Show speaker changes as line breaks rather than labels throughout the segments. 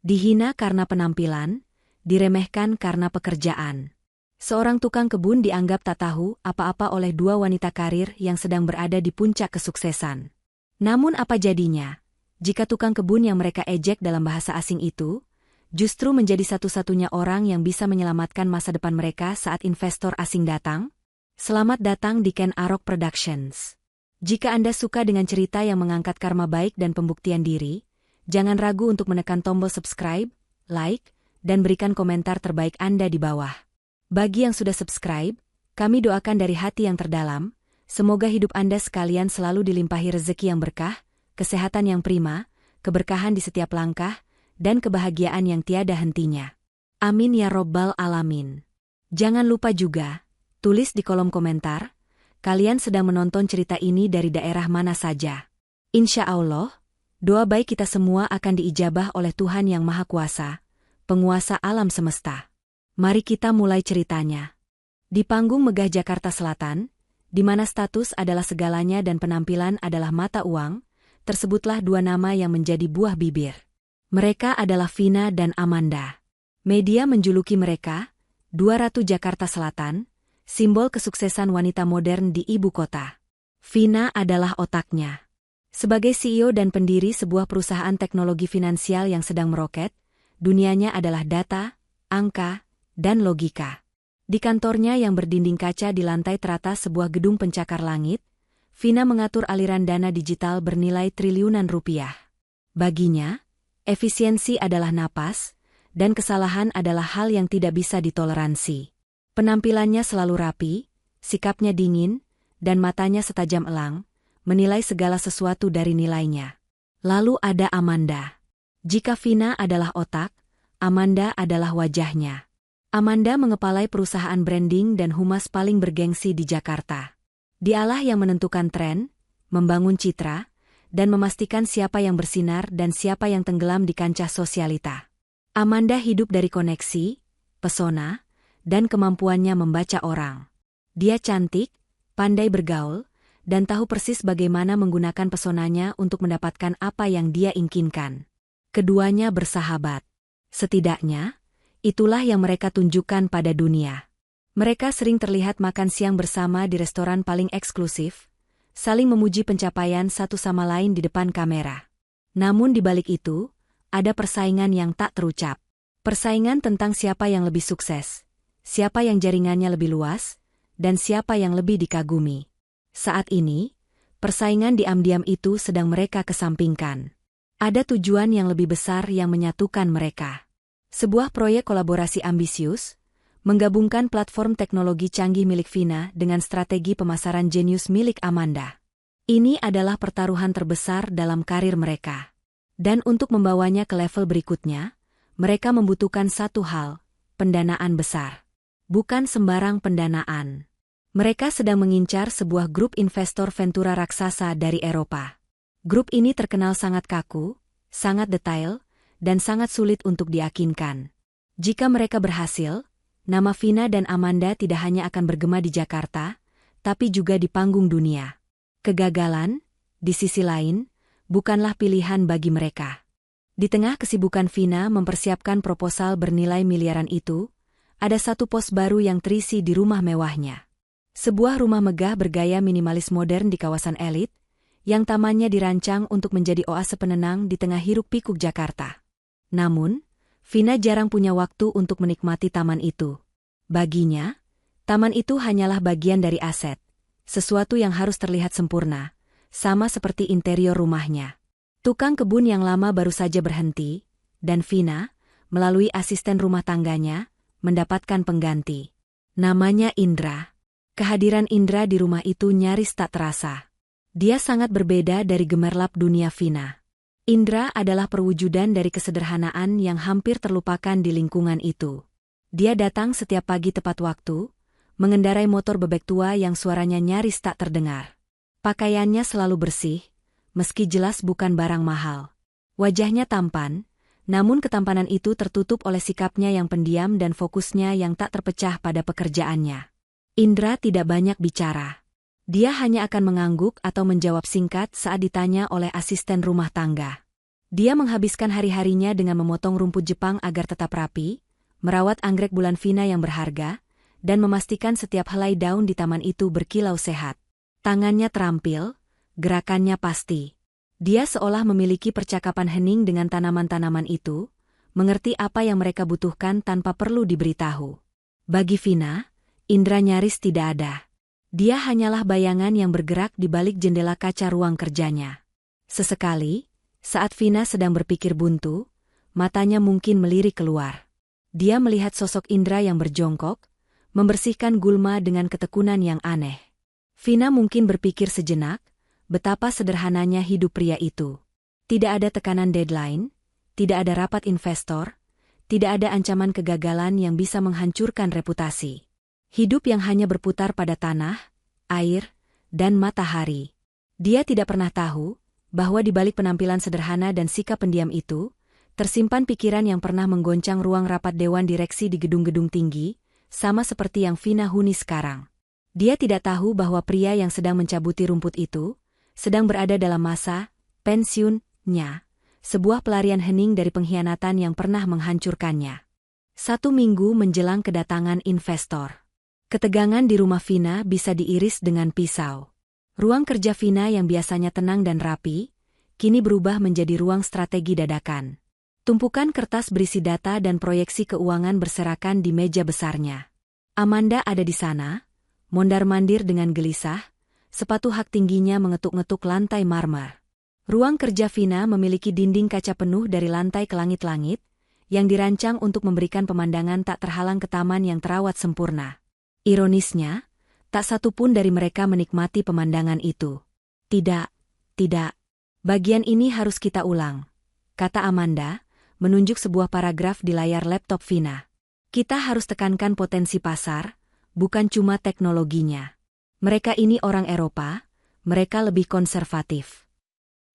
Dihina karena penampilan, diremehkan karena pekerjaan. Seorang tukang kebun dianggap tak tahu apa-apa oleh dua wanita karir yang sedang berada di puncak kesuksesan. Namun apa jadinya, jika tukang kebun yang mereka ejek dalam bahasa asing itu, justru menjadi satu-satunya orang yang bisa menyelamatkan masa depan mereka saat investor asing datang? Selamat datang di Ken Arok Productions. Jika Anda suka dengan cerita yang mengangkat karma baik dan pembuktian diri, jangan ragu untuk menekan tombol subscribe, like, dan berikan komentar terbaik Anda di bawah. Bagi yang sudah subscribe, kami doakan dari hati yang terdalam, semoga hidup Anda sekalian selalu dilimpahi rezeki yang berkah, kesehatan yang prima, keberkahan di setiap langkah, dan kebahagiaan yang tiada hentinya. Amin ya Robbal Alamin. Jangan lupa juga, tulis di kolom komentar, kalian sedang menonton cerita ini dari daerah mana saja. Insya Allah, doa baik kita semua akan diijabah oleh Tuhan Yang Maha Kuasa, penguasa alam semesta. Mari kita mulai ceritanya. Di panggung megah Jakarta Selatan, di mana status adalah segalanya dan penampilan adalah mata uang, tersebutlah dua nama yang menjadi buah bibir. Mereka adalah Vina dan Amanda. Media menjuluki mereka, dua ratu Jakarta Selatan, simbol kesuksesan wanita modern di ibu kota. Vina adalah otaknya. Sebagai CEO dan pendiri sebuah perusahaan teknologi finansial yang sedang meroket, dunianya adalah data, angka, dan logika. Di kantornya yang berdinding kaca di lantai teratas sebuah gedung pencakar langit, Vina mengatur aliran dana digital bernilai triliunan rupiah. Baginya, efisiensi adalah napas, dan kesalahan adalah hal yang tidak bisa ditoleransi. Penampilannya selalu rapi, sikapnya dingin, dan matanya setajam elang, menilai segala sesuatu dari nilainya. Lalu ada Amanda. Jika Vina adalah otak, Amanda adalah wajahnya. Amanda mengepalai perusahaan branding dan humas paling bergengsi di Jakarta. Dialah yang menentukan tren, membangun citra, dan memastikan siapa yang bersinar dan siapa yang tenggelam di kancah sosialita. Amanda hidup dari koneksi, pesona, dan kemampuannya membaca orang. Dia cantik, pandai bergaul, dan tahu persis bagaimana menggunakan pesonanya untuk mendapatkan apa yang dia inginkan. Keduanya bersahabat. Setidaknya, itulah yang mereka tunjukkan pada dunia. Mereka sering terlihat makan siang bersama di restoran paling eksklusif, saling memuji pencapaian satu sama lain di depan kamera. Namun di balik itu, ada persaingan yang tak terucap. Persaingan tentang siapa yang lebih sukses, siapa yang jaringannya lebih luas, dan siapa yang lebih dikagumi. Saat ini, persaingan diam-diam itu sedang mereka kesampingkan. Ada tujuan yang lebih besar yang menyatukan mereka. Sebuah proyek kolaborasi ambisius, menggabungkan platform teknologi canggih milik Vina dengan strategi pemasaran jenius milik Amanda. Ini adalah pertaruhan terbesar dalam karir mereka. Dan untuk membawanya ke level berikutnya, mereka membutuhkan satu hal, pendanaan besar. Bukan sembarang pendanaan. Mereka sedang mengincar sebuah grup investor ventura raksasa dari Eropa. Grup ini terkenal sangat kaku, sangat detail, dan sangat sulit untuk diyakinkan. Jika mereka berhasil, nama Vina dan Amanda tidak hanya akan bergema di Jakarta, tapi juga di panggung dunia. Kegagalan, di sisi lain, bukanlah pilihan bagi mereka. Di tengah kesibukan Vina mempersiapkan proposal bernilai miliaran itu, ada satu pos baru yang terisi di rumah mewahnya. Sebuah rumah megah bergaya minimalis modern di kawasan elit, yang tamannya dirancang untuk menjadi oase penenang di tengah hiruk-pikuk Jakarta. Namun, Vina jarang punya waktu untuk menikmati taman itu. Baginya, taman itu hanyalah bagian dari aset, sesuatu yang harus terlihat sempurna, sama seperti interior rumahnya. Tukang kebun yang lama baru saja berhenti, dan Vina, melalui asisten rumah tangganya, mendapatkan pengganti. Namanya Indra. Kehadiran Indra di rumah itu nyaris tak terasa. Dia sangat berbeda dari gemerlap dunia Vina. Indra adalah perwujudan dari kesederhanaan yang hampir terlupakan di lingkungan itu. Dia datang setiap pagi tepat waktu, mengendarai motor bebek tua yang suaranya nyaris tak terdengar. Pakaiannya selalu bersih, meski jelas bukan barang mahal. Wajahnya tampan, namun ketampanan itu tertutup oleh sikapnya yang pendiam dan fokusnya yang tak terpecah pada pekerjaannya. Indra tidak banyak bicara. Dia hanya akan mengangguk atau menjawab singkat saat ditanya oleh asisten rumah tangga. Dia menghabiskan hari-harinya dengan memotong rumput Jepang agar tetap rapi, merawat anggrek bulan Vina yang berharga, dan memastikan setiap helai daun di taman itu berkilau sehat. Tangannya terampil, gerakannya pasti. Dia seolah memiliki percakapan hening dengan tanaman-tanaman itu, mengerti apa yang mereka butuhkan tanpa perlu diberitahu. Bagi Vina, Indra nyaris tidak ada. Dia hanyalah bayangan yang bergerak di balik jendela kaca ruang kerjanya. Sesekali, saat Vina sedang berpikir buntu, matanya mungkin melirik keluar. Dia melihat sosok Indra yang berjongkok, membersihkan gulma dengan ketekunan yang aneh. Vina mungkin berpikir sejenak, betapa sederhananya hidup pria itu. Tidak ada tekanan deadline, tidak ada rapat investor, tidak ada ancaman kegagalan yang bisa menghancurkan reputasi. Hidup yang hanya berputar pada tanah, air, dan matahari. Dia tidak pernah tahu bahwa di balik penampilan sederhana dan sikap pendiam itu, tersimpan pikiran yang pernah menggoncang ruang rapat dewan direksi di gedung-gedung tinggi, sama seperti yang Vina huni sekarang. Dia tidak tahu bahwa pria yang sedang mencabuti rumput itu, sedang berada dalam masa pensiunnya, sebuah pelarian hening dari pengkhianatan yang pernah menghancurkannya. 1 minggu menjelang kedatangan investor. Ketegangan di rumah Vina bisa diiris dengan pisau. Ruang kerja Vina yang biasanya tenang dan rapi, kini berubah menjadi ruang strategi dadakan. Tumpukan kertas berisi data dan proyeksi keuangan berserakan di meja besarnya. Amanda ada di sana, mondar-mandir dengan gelisah, sepatu hak tingginya mengetuk-ngetuk lantai marmer. Ruang kerja Vina memiliki dinding kaca penuh dari lantai ke langit-langit, yang dirancang untuk memberikan pemandangan tak terhalang ke taman yang terawat sempurna. Ironisnya, tak satu pun dari mereka menikmati pemandangan itu. Tidak. Bagian ini harus kita ulang, kata Amanda, menunjuk sebuah paragraf di layar laptop Vina. Kita harus tekankan potensi pasar, bukan cuma teknologinya. Mereka ini orang Eropa, mereka lebih konservatif.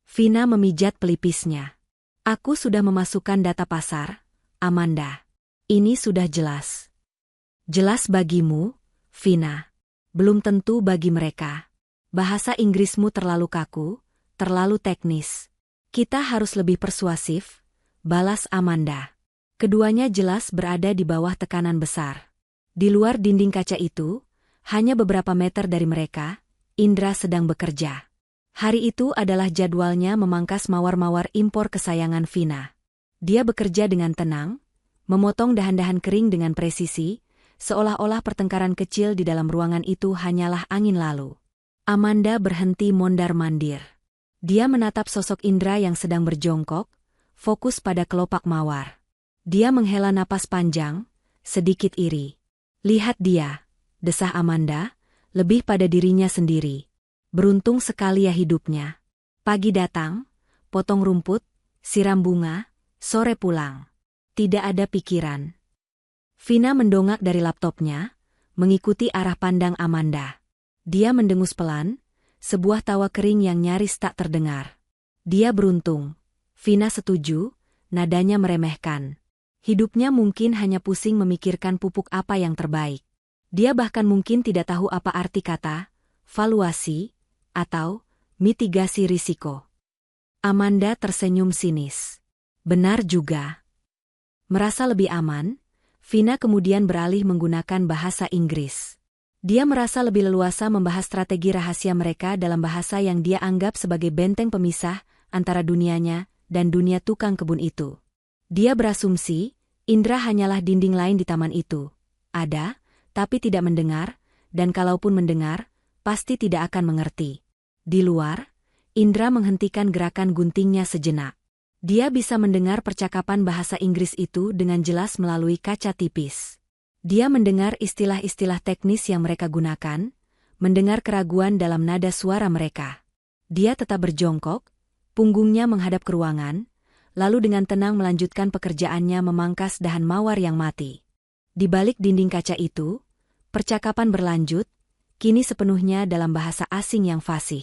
Vina memijat pelipisnya. Aku sudah memasukkan data pasar, Amanda. Ini sudah jelas. Jelas bagimu, Vina. Belum tentu bagi mereka. Bahasa Inggrismu terlalu kaku, terlalu teknis. Kita harus lebih persuasif, balas Amanda. Keduanya jelas berada di bawah tekanan besar. Di luar dinding kaca itu, hanya beberapa meter dari mereka, Indra sedang bekerja. Hari itu adalah jadwalnya memangkas mawar-mawar impor kesayangan Vina. Dia bekerja dengan tenang, memotong dahan-dahan kering dengan presisi, seolah-olah pertengkaran kecil di dalam ruangan itu hanyalah angin lalu. Amanda berhenti mondar-mandir. Dia menatap sosok Indra yang sedang berjongkok, fokus pada kelopak mawar. Dia menghela napas panjang, sedikit iri. Lihat dia, desah Amanda, lebih pada dirinya sendiri. Beruntung sekali ya hidupnya. Pagi datang, potong rumput, siram bunga, sore pulang. Tidak ada pikiran. Vina mendongak dari laptopnya, mengikuti arah pandang Amanda. Dia mendengus pelan, sebuah tawa kering yang nyaris tak terdengar. Dia beruntung. Vina setuju, nadanya meremehkan. Hidupnya mungkin hanya pusing memikirkan pupuk apa yang terbaik. Dia bahkan mungkin tidak tahu apa arti kata, valuasi, atau mitigasi risiko. Amanda tersenyum sinis. Benar juga. Merasa lebih aman, Vina kemudian beralih menggunakan bahasa Inggris. Dia merasa lebih leluasa membahas strategi rahasia mereka dalam bahasa yang dia anggap sebagai benteng pemisah antara dunianya dan dunia tukang kebun itu. Dia berasumsi, Indra hanyalah dinding lain di taman itu. Ada, tapi tidak mendengar, dan kalaupun mendengar, pasti tidak akan mengerti. Di luar, Indra menghentikan gerakan guntingnya sejenak. Dia bisa mendengar percakapan bahasa Inggris itu dengan jelas melalui kaca tipis. Dia mendengar istilah-istilah teknis yang mereka gunakan, mendengar keraguan dalam nada suara mereka. Dia tetap berjongkok, punggungnya menghadap ke ruangan, lalu dengan tenang melanjutkan pekerjaannya memangkas dahan mawar yang mati. Di balik dinding kaca itu, percakapan berlanjut, kini sepenuhnya dalam bahasa asing yang fasih.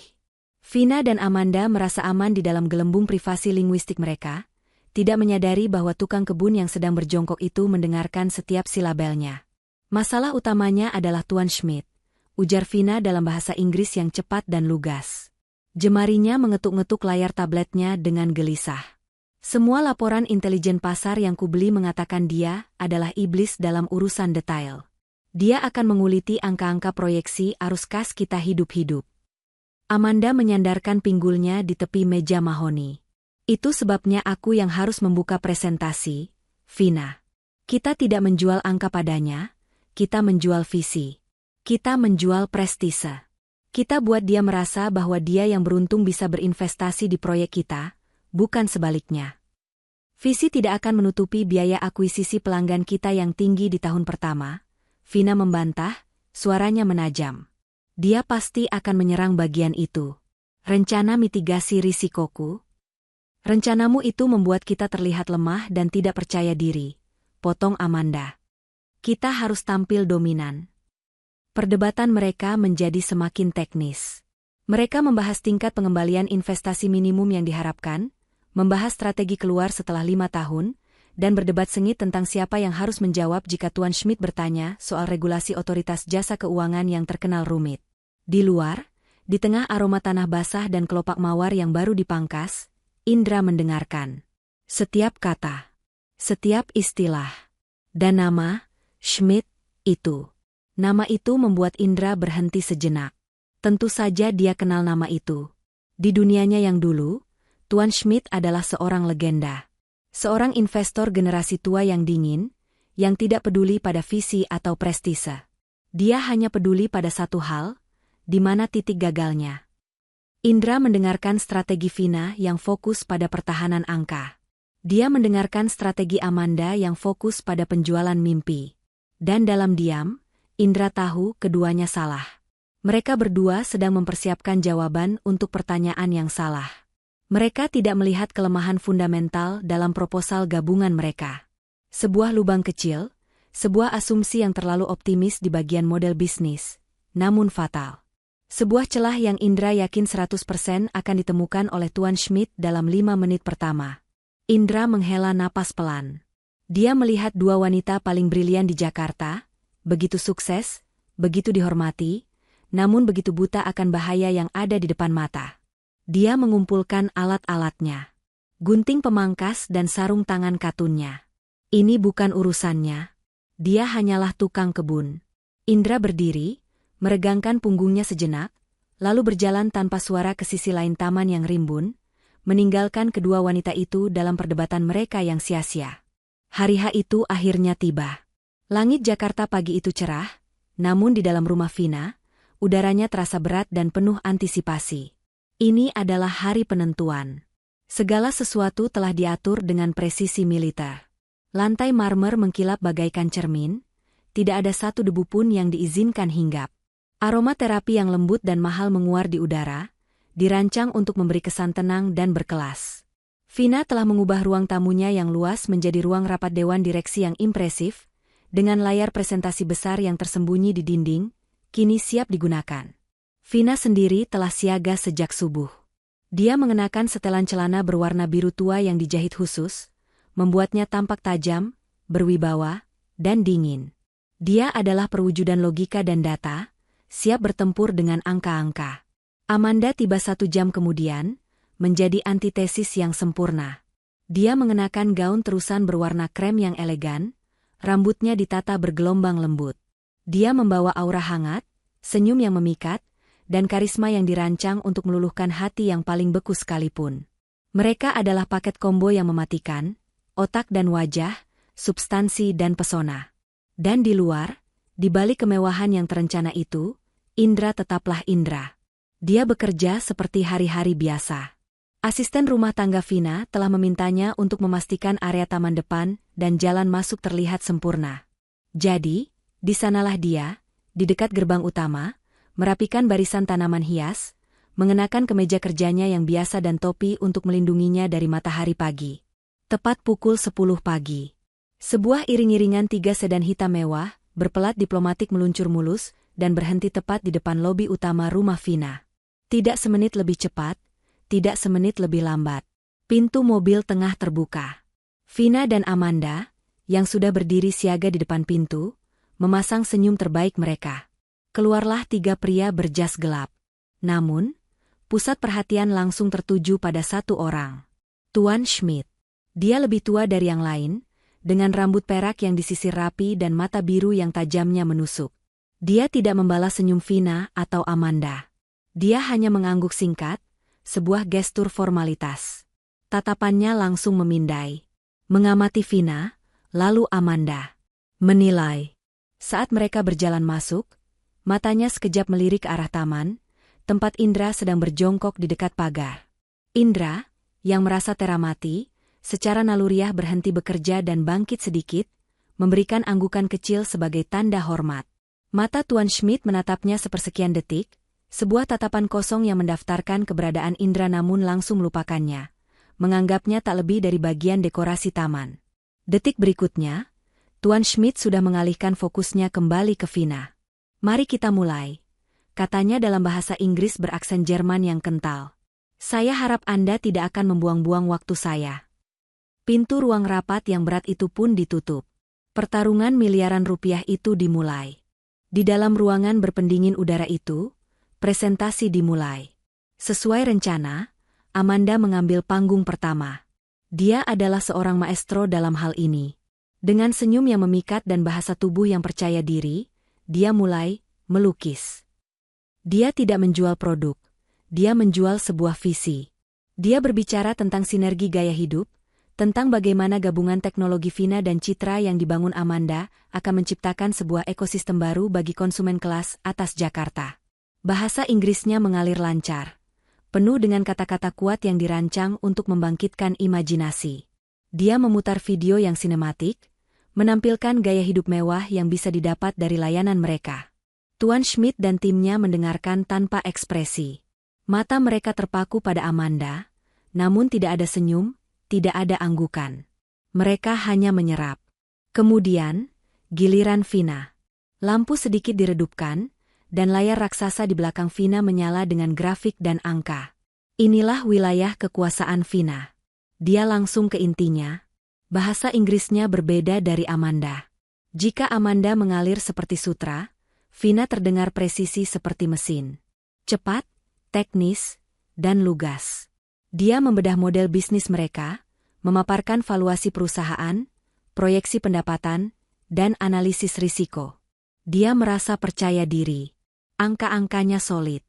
Vina dan Amanda merasa aman di dalam gelembung privasi linguistik mereka, tidak menyadari bahwa tukang kebun yang sedang berjongkok itu mendengarkan setiap silabelnya. Masalah utamanya adalah Tuan Schmidt, ujar Vina dalam bahasa Inggris yang cepat dan lugas. Jemarinya mengetuk-ngetuk layar tabletnya dengan gelisah. Semua laporan intelijen pasar yang kubeli mengatakan dia adalah iblis dalam urusan detail. Dia akan menguliti angka-angka proyeksi arus kas kita hidup-hidup. Amanda menyandarkan pinggulnya di tepi meja mahoni. Itu sebabnya aku yang harus membuka presentasi, Vina. Kita tidak menjual angka padanya, kita menjual visi. Kita menjual prestise. Kita buat dia merasa bahwa dia yang beruntung bisa berinvestasi di proyek kita, bukan sebaliknya. Visi tidak akan menutupi biaya akuisisi pelanggan kita yang tinggi di tahun pertama. Vina membantah, suaranya menajam. Dia pasti akan menyerang bagian itu. Rencana mitigasi risikoku. Rencanamu itu membuat kita terlihat lemah dan tidak percaya diri, potong Amanda. Kita harus tampil dominan. Perdebatan mereka menjadi semakin teknis. Mereka membahas tingkat pengembalian investasi minimum yang diharapkan, membahas strategi keluar setelah 5 tahun, dan berdebat sengit tentang siapa yang harus menjawab jika Tuan Schmidt bertanya soal regulasi otoritas jasa keuangan yang terkenal rumit. Di luar, di tengah aroma tanah basah dan kelopak mawar yang baru dipangkas, Indra mendengarkan. Setiap kata, setiap istilah, dan nama, Schmidt, itu. Nama itu membuat Indra berhenti sejenak. Tentu saja dia kenal nama itu. Di dunianya yang dulu, Tuan Schmidt adalah seorang legenda. Seorang investor generasi tua yang dingin, yang tidak peduli pada visi atau prestise. Dia hanya peduli pada satu hal, di mana titik gagalnya. Indra mendengarkan strategi Vina yang fokus pada pertahanan angka. Dia mendengarkan strategi Amanda yang fokus pada penjualan mimpi. Dan dalam diam, Indra tahu keduanya salah. Mereka berdua sedang mempersiapkan jawaban untuk pertanyaan yang salah. Mereka tidak melihat kelemahan fundamental dalam proposal gabungan mereka. Sebuah lubang kecil, sebuah asumsi yang terlalu optimis di bagian model bisnis, namun fatal. Sebuah celah yang Indra yakin 100% akan ditemukan oleh Tuan Schmidt dalam 5 menit pertama. Indra menghela napas pelan. Dia melihat dua wanita paling brilian di Jakarta, begitu sukses, begitu dihormati, namun begitu buta akan bahaya yang ada di depan mata. Dia mengumpulkan alat-alatnya. Gunting pemangkas dan sarung tangan katunnya. Ini bukan urusannya. Dia hanyalah tukang kebun. Indra berdiri, meregangkan punggungnya sejenak, lalu berjalan tanpa suara ke sisi lain taman yang rimbun, meninggalkan kedua wanita itu dalam perdebatan mereka yang sia-sia. Hari H itu akhirnya tiba. Langit Jakarta pagi itu cerah, namun di dalam rumah Vina, udaranya terasa berat dan penuh antisipasi. Ini adalah hari penentuan. Segala sesuatu telah diatur dengan presisi militer. Lantai marmer mengkilap bagaikan cermin, tidak ada satu debu pun yang diizinkan hinggap. Aroma terapi yang lembut dan mahal menguar di udara, dirancang untuk memberi kesan tenang dan berkelas. Vina telah mengubah ruang tamunya yang luas menjadi ruang rapat dewan direksi yang impresif, dengan layar presentasi besar yang tersembunyi di dinding, kini siap digunakan. Vina sendiri telah siaga sejak subuh. Dia mengenakan setelan celana berwarna biru tua yang dijahit khusus, membuatnya tampak tajam, berwibawa, dan dingin. Dia adalah perwujudan logika dan data, siap bertempur dengan angka-angka. Amanda tiba 1 jam kemudian, menjadi antitesis yang sempurna. Dia mengenakan gaun terusan berwarna krem yang elegan, rambutnya ditata bergelombang lembut. Dia membawa aura hangat, senyum yang memikat, dan karisma yang dirancang untuk meluluhkan hati yang paling beku sekalipun. Mereka adalah paket combo yang mematikan, otak dan wajah, substansi dan pesona. Dan di luar, di balik kemewahan yang terencana itu, Indra tetaplah Indra. Dia bekerja seperti hari-hari biasa. Asisten rumah tangga Vina telah memintanya untuk memastikan area taman depan dan jalan masuk terlihat sempurna. Jadi, di sanalah dia, di dekat gerbang utama, merapikan barisan tanaman hias, mengenakan kemeja kerjanya yang biasa dan topi untuk melindunginya dari matahari pagi. Tepat pukul 10 pagi. Sebuah iring-iringan 3 sedan hitam mewah, berpelat diplomatik meluncur mulus, dan berhenti tepat di depan lobi utama rumah Vina. Tidak semenit lebih cepat, tidak semenit lebih lambat. Pintu mobil tengah terbuka. Vina dan Amanda, yang sudah berdiri siaga di depan pintu, memasang senyum terbaik mereka. Keluarlah 3 pria berjas gelap. Namun, pusat perhatian langsung tertuju pada satu orang. Tuan Schmidt. Dia lebih tua dari yang lain, dengan rambut perak yang disisir rapi dan mata biru yang tajamnya menusuk. Dia tidak membalas senyum Vina atau Amanda. Dia hanya mengangguk singkat, sebuah gestur formalitas. Tatapannya langsung memindai. Mengamati Vina, lalu Amanda. Menilai. Saat mereka berjalan masuk, matanya sekejap melirik ke arah taman, tempat Indra sedang berjongkok di dekat pagar. Indra, yang merasa teramati, secara naluriah berhenti bekerja dan bangkit sedikit, memberikan anggukan kecil sebagai tanda hormat. Mata Tuan Schmidt menatapnya sepersekian detik, sebuah tatapan kosong yang mendaftarkan keberadaan Indra namun langsung melupakannya, menganggapnya tak lebih dari bagian dekorasi taman. Detik berikutnya, Tuan Schmidt sudah mengalihkan fokusnya kembali ke Vina. "Mari kita mulai," katanya dalam bahasa Inggris beraksen Jerman yang kental. "Saya harap Anda tidak akan membuang-buang waktu saya." Pintu ruang rapat yang berat itu pun ditutup. Pertarungan miliaran rupiah itu dimulai. Di dalam ruangan berpendingin udara itu, presentasi dimulai. Sesuai rencana, Amanda mengambil panggung pertama. Dia adalah seorang maestro dalam hal ini. Dengan senyum yang memikat dan bahasa tubuh yang percaya diri, dia mulai melukis. Dia tidak menjual produk, dia menjual sebuah visi. Dia berbicara tentang sinergi gaya hidup, tentang bagaimana gabungan teknologi Vina dan citra yang dibangun Amanda akan menciptakan sebuah ekosistem baru bagi konsumen kelas atas Jakarta. Bahasa Inggrisnya mengalir lancar, penuh dengan kata-kata kuat yang dirancang untuk membangkitkan imajinasi. Dia memutar video yang sinematik, menampilkan gaya hidup mewah yang bisa didapat dari layanan mereka. Tuan Schmidt dan timnya mendengarkan tanpa ekspresi. Mata mereka terpaku pada Amanda, namun tidak ada senyum, tidak ada anggukan. Mereka hanya menyerap. Kemudian, giliran Vina. Lampu sedikit diredupkan, dan layar raksasa di belakang Vina menyala dengan grafik dan angka. Inilah wilayah kekuasaan Vina. Dia langsung ke intinya. Bahasa Inggrisnya berbeda dari Amanda. Jika Amanda mengalir seperti sutra, Vina terdengar presisi seperti mesin. Cepat, teknis, dan lugas. Dia membedah model bisnis mereka, memaparkan valuasi perusahaan, proyeksi pendapatan, dan analisis risiko. Dia merasa percaya diri. Angka-angkanya solid.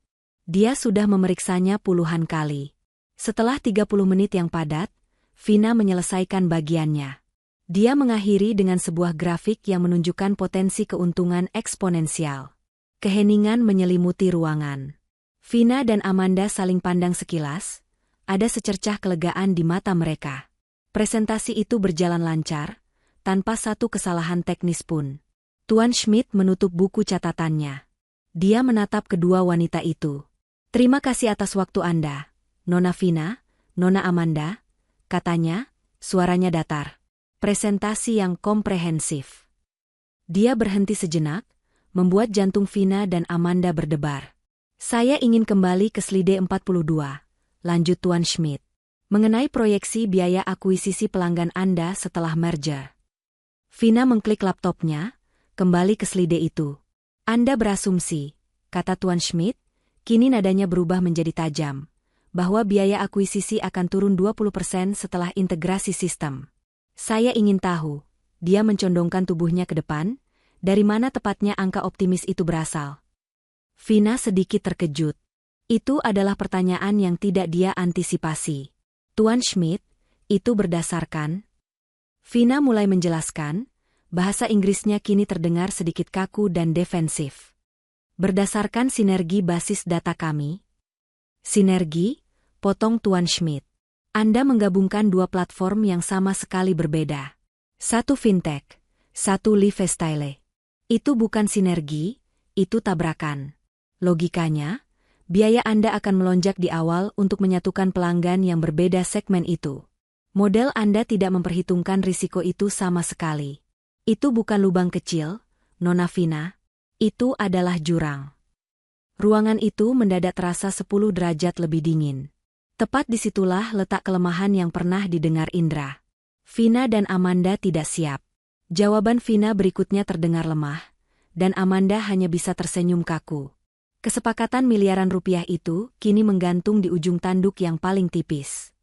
Dia sudah memeriksanya puluhan kali. Setelah 30 menit yang padat, Vina menyelesaikan bagiannya. Dia mengakhiri dengan sebuah grafik yang menunjukkan potensi keuntungan eksponensial. Keheningan menyelimuti ruangan. Vina dan Amanda saling pandang sekilas, ada secercah kelegaan di mata mereka. Presentasi itu berjalan lancar, tanpa satu kesalahan teknis pun. Tuan Schmidt menutup buku catatannya. Dia menatap kedua wanita itu. "Terima kasih atas waktu Anda, Nona Vina, Nona Amanda," katanya, suaranya datar. Presentasi yang komprehensif. Dia berhenti sejenak, membuat jantung Vina dan Amanda berdebar. "Saya ingin kembali ke slide 42, lanjut Tuan Schmidt. Mengenai proyeksi biaya akuisisi pelanggan Anda setelah merger." Vina mengklik laptopnya, kembali ke slide itu. "Anda berasumsi," kata Tuan Schmidt, kini nadanya berubah menjadi tajam, "bahwa biaya akuisisi akan turun 20% setelah integrasi sistem. Saya ingin tahu," dia mencondongkan tubuhnya ke depan, "dari mana tepatnya angka optimis itu berasal?" Vina sedikit terkejut. Itu adalah pertanyaan yang tidak dia antisipasi. "Tuan Schmidt, itu berdasarkan..." Vina mulai menjelaskan, bahasa Inggrisnya kini terdengar sedikit kaku dan defensif. "Berdasarkan sinergi basis data kami." "Sinergi?" potong Tuan Schmidt. "Anda menggabungkan dua platform yang sama sekali berbeda. Satu fintech, satu lifestyle. Itu bukan sinergi, itu tabrakan. Logikanya, biaya Anda akan melonjak di awal untuk menyatukan pelanggan yang berbeda segmen itu. Model Anda tidak memperhitungkan risiko itu sama sekali. Itu bukan lubang kecil, Nona Vina. Itu adalah jurang." Ruangan itu mendadak terasa 10 derajat lebih dingin. Tepat disitulah letak kelemahan yang pernah didengar Indra. Vina dan Amanda tidak siap. Jawaban Vina berikutnya terdengar lemah, dan Amanda hanya bisa tersenyum kaku. Kesepakatan miliaran rupiah itu kini menggantung di ujung tanduk yang paling tipis.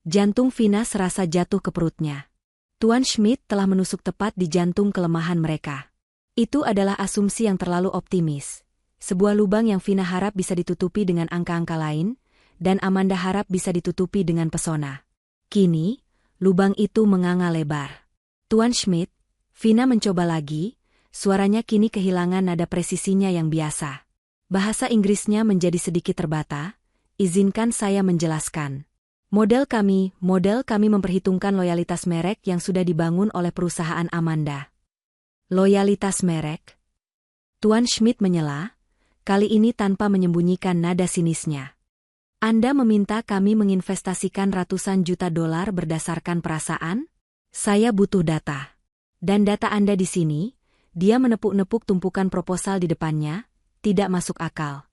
Jantung Vina serasa jatuh ke perutnya. Tuan Schmidt telah menusuk tepat di jantung kelemahan mereka. Itu adalah asumsi yang terlalu optimis. Sebuah lubang yang Vina harap bisa ditutupi dengan angka-angka lain, dan Amanda harap bisa ditutupi dengan pesona. Kini, lubang itu menganga lebar. Tuan Schmidt, Vina mencoba lagi, suaranya kini kehilangan nada presisinya yang biasa. Bahasa Inggrisnya menjadi sedikit terbata. Izinkan saya menjelaskan. Model kami memperhitungkan loyalitas merek yang sudah dibangun oleh perusahaan Amanda. Loyalitas merek? Tuan Schmidt menyela, kali ini tanpa menyembunyikan nada sinisnya. Anda meminta kami menginvestasikan ratusan juta dolar berdasarkan perasaan? Saya butuh data. Dan data Anda di sini, dia menepuk-nepuk tumpukan proposal di depannya, tidak masuk akal.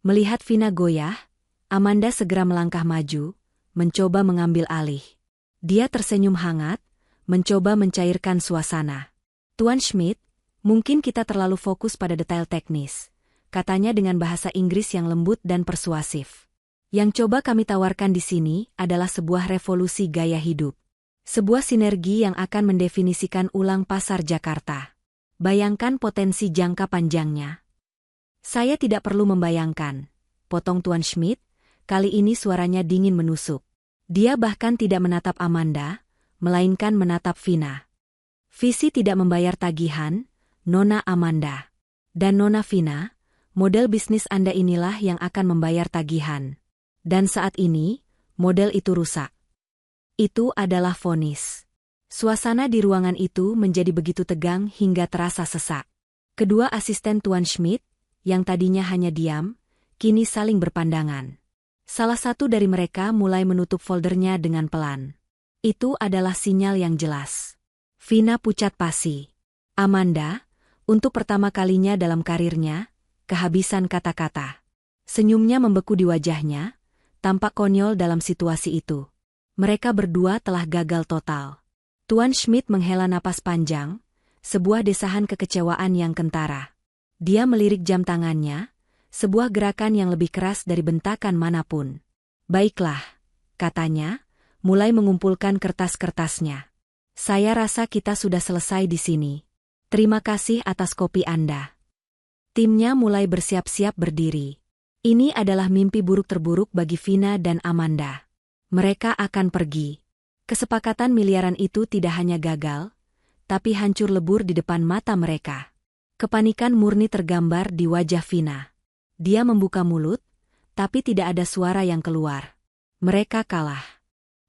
Melihat Vina goyah, Amanda segera melangkah maju, mencoba mengambil alih. Dia tersenyum hangat, mencoba mencairkan suasana. Tuan Schmidt, mungkin kita terlalu fokus pada detail teknis, katanya dengan bahasa Inggris yang lembut dan persuasif. Yang coba kami tawarkan di sini adalah sebuah revolusi gaya hidup. Sebuah sinergi yang akan mendefinisikan ulang pasar Jakarta. Bayangkan potensi jangka panjangnya. Saya tidak perlu membayangkan, potong Tuan Schmidt, kali ini suaranya dingin menusuk. Dia bahkan tidak menatap Amanda, melainkan menatap Vina. Visi tidak membayar tagihan, Nona Amanda. Dan Nona Vina, model bisnis Anda inilah yang akan membayar tagihan. Dan saat ini, model itu rusak. Itu adalah vonis. Suasana di ruangan itu menjadi begitu tegang hingga terasa sesak. Kedua asisten Tuan Schmidt, yang tadinya hanya diam, kini saling berpandangan. Salah satu dari mereka mulai menutup foldernya dengan pelan. Itu adalah sinyal yang jelas. Vina pucat pasi. Amanda, untuk pertama kalinya dalam karirnya, kehabisan kata-kata. Senyumnya membeku di wajahnya, tampak konyol dalam situasi itu. Mereka berdua telah gagal total. Tuan Schmidt menghela napas panjang, sebuah desahan kekecewaan yang kentara. Dia melirik jam tangannya, sebuah gerakan yang lebih keras dari bentakan manapun. Baiklah, katanya, mulai mengumpulkan kertas-kertasnya. Saya rasa kita sudah selesai di sini. Terima kasih atas kopi Anda. Timnya mulai bersiap-siap berdiri. Ini adalah mimpi buruk terburuk bagi Vina dan Amanda. Mereka akan pergi. Kesepakatan miliaran itu tidak hanya gagal, tapi hancur lebur di depan mata mereka. Kepanikan murni tergambar di wajah Vina. Dia membuka mulut, tapi tidak ada suara yang keluar. Mereka kalah.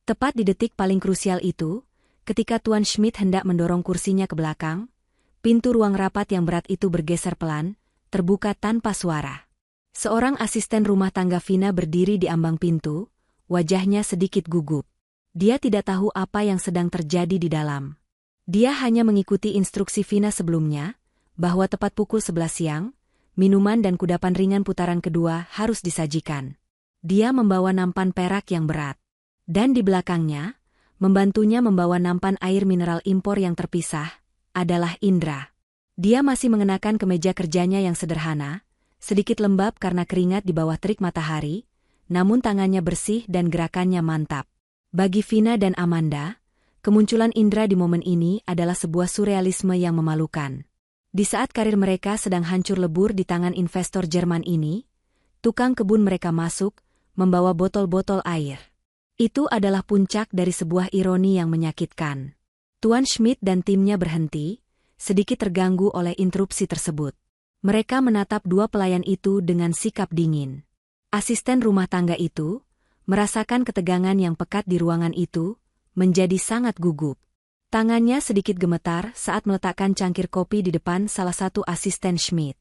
Tepat di detik paling krusial itu, ketika Tuan Schmidt hendak mendorong kursinya ke belakang, pintu ruang rapat yang berat itu bergeser pelan, terbuka tanpa suara. Seorang asisten rumah tangga Vina berdiri di ambang pintu, wajahnya sedikit gugup. Dia tidak tahu apa yang sedang terjadi di dalam. Dia hanya mengikuti instruksi Vina sebelumnya, bahwa tepat pukul 11 siang, minuman dan kudapan ringan putaran kedua harus disajikan. Dia membawa nampan perak yang berat. Dan di belakangnya, membantunya membawa nampan air mineral impor yang terpisah, adalah Indra. Dia masih mengenakan kemeja kerjanya yang sederhana, sedikit lembab karena keringat di bawah terik matahari, namun tangannya bersih dan gerakannya mantap. Bagi Vina dan Amanda, kemunculan Indra di momen ini adalah sebuah surrealisme yang memalukan. Di saat karir mereka sedang hancur lebur di tangan investor Jerman ini, tukang kebun mereka masuk, membawa botol-botol air. Itu adalah puncak dari sebuah ironi yang menyakitkan. Tuan Schmidt dan timnya berhenti, sedikit terganggu oleh interupsi tersebut. Mereka menatap dua pelayan itu dengan sikap dingin. Asisten rumah tangga itu, merasakan ketegangan yang pekat di ruangan itu, menjadi sangat gugup. Tangannya sedikit gemetar saat meletakkan cangkir kopi di depan salah satu asisten Schmidt.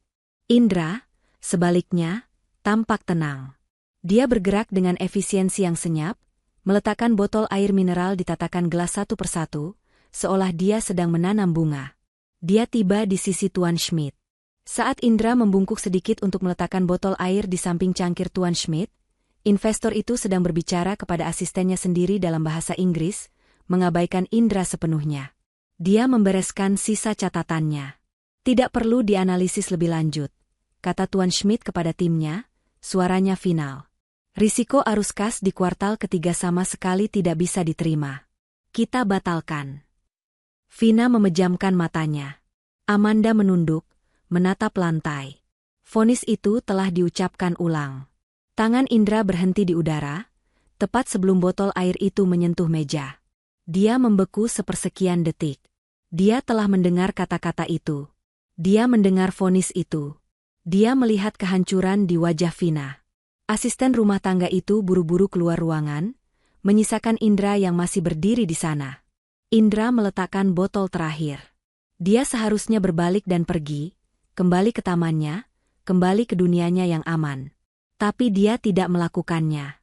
Indra, sebaliknya, tampak tenang. Dia bergerak dengan efisiensi yang senyap, meletakkan botol air mineral di tatakan gelas satu persatu, seolah dia sedang menanam bunga. Dia tiba di sisi Tuan Schmidt. Saat Indra membungkuk sedikit untuk meletakkan botol air di samping cangkir Tuan Schmidt, investor itu sedang berbicara kepada asistennya sendiri dalam bahasa Inggris, mengabaikan Indra sepenuhnya. Dia membereskan sisa catatannya. Tidak perlu dianalisis lebih lanjut, kata Tuan Schmidt kepada timnya, suaranya final. Risiko arus kas di kuartal ketiga sama sekali tidak bisa diterima. Kita batalkan. Vina memejamkan matanya. Amanda menunduk, menatap lantai. Vonis itu telah diucapkan ulang. Tangan Indra berhenti di udara, tepat sebelum botol air itu menyentuh meja. Dia membeku sepersekian detik. Dia telah mendengar kata-kata itu. Dia mendengar vonis itu. Dia melihat kehancuran di wajah Vina. Asisten rumah tangga itu buru-buru keluar ruangan, menyisakan Indra yang masih berdiri di sana. Indra meletakkan botol terakhir. Dia seharusnya berbalik dan pergi, kembali ke tamannya, kembali ke dunianya yang aman. Tapi dia tidak melakukannya.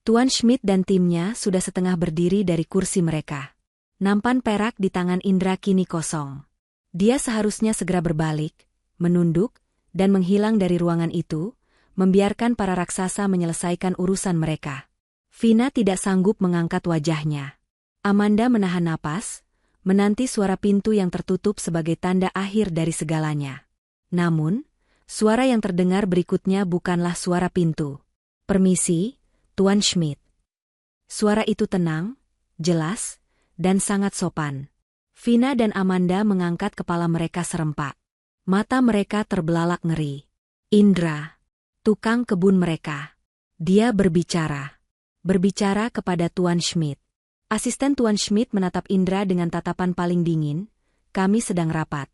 Tuan Schmidt dan timnya sudah setengah berdiri dari kursi mereka. Nampan perak di tangan Indra kini kosong. Dia seharusnya segera berbalik, menunduk, dan menghilang dari ruangan itu, membiarkan para raksasa menyelesaikan urusan mereka. Vina tidak sanggup mengangkat wajahnya. Amanda menahan napas, menanti suara pintu yang tertutup sebagai tanda akhir dari segalanya. Namun, suara yang terdengar berikutnya bukanlah suara pintu. "Permisi, Tuan Schmidt." Suara itu tenang, jelas, dan sangat sopan. Vina dan Amanda mengangkat kepala mereka serempak. Mata mereka terbelalak ngeri. Indra, tukang kebun mereka. Dia berbicara. Berbicara kepada Tuan Schmidt. Asisten Tuan Schmidt menatap Indra dengan tatapan paling dingin. "Kami sedang rapat."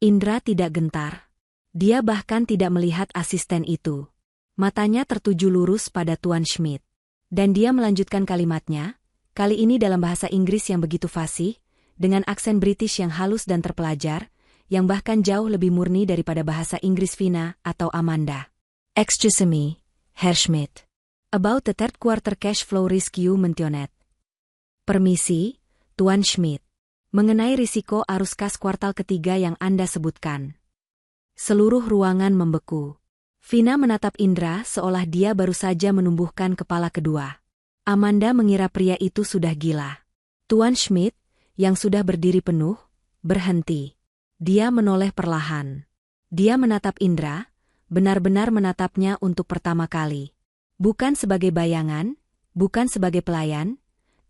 Indra tidak gentar. Dia bahkan tidak melihat asisten itu. Matanya tertuju lurus pada Tuan Schmidt. Dan dia melanjutkan kalimatnya, kali ini dalam bahasa Inggris yang begitu fasih, dengan aksen British yang halus dan terpelajar, yang bahkan jauh lebih murni daripada bahasa Inggris Vina atau Amanda. "Excuse me, Herr Schmidt. About the third quarter cash flow risk you mentioned." "Permisi, Tuan Schmidt. Mengenai risiko arus kas kuartal ketiga yang Anda sebutkan." Seluruh ruangan membeku. Vina menatap Indra seolah dia baru saja menumbuhkan kepala kedua. Amanda mengira pria itu sudah gila. Tuan Schmidt, yang sudah berdiri penuh, berhenti. Dia menoleh perlahan. Dia menatap Indra, benar-benar menatapnya untuk pertama kali. Bukan sebagai bayangan, bukan sebagai pelayan,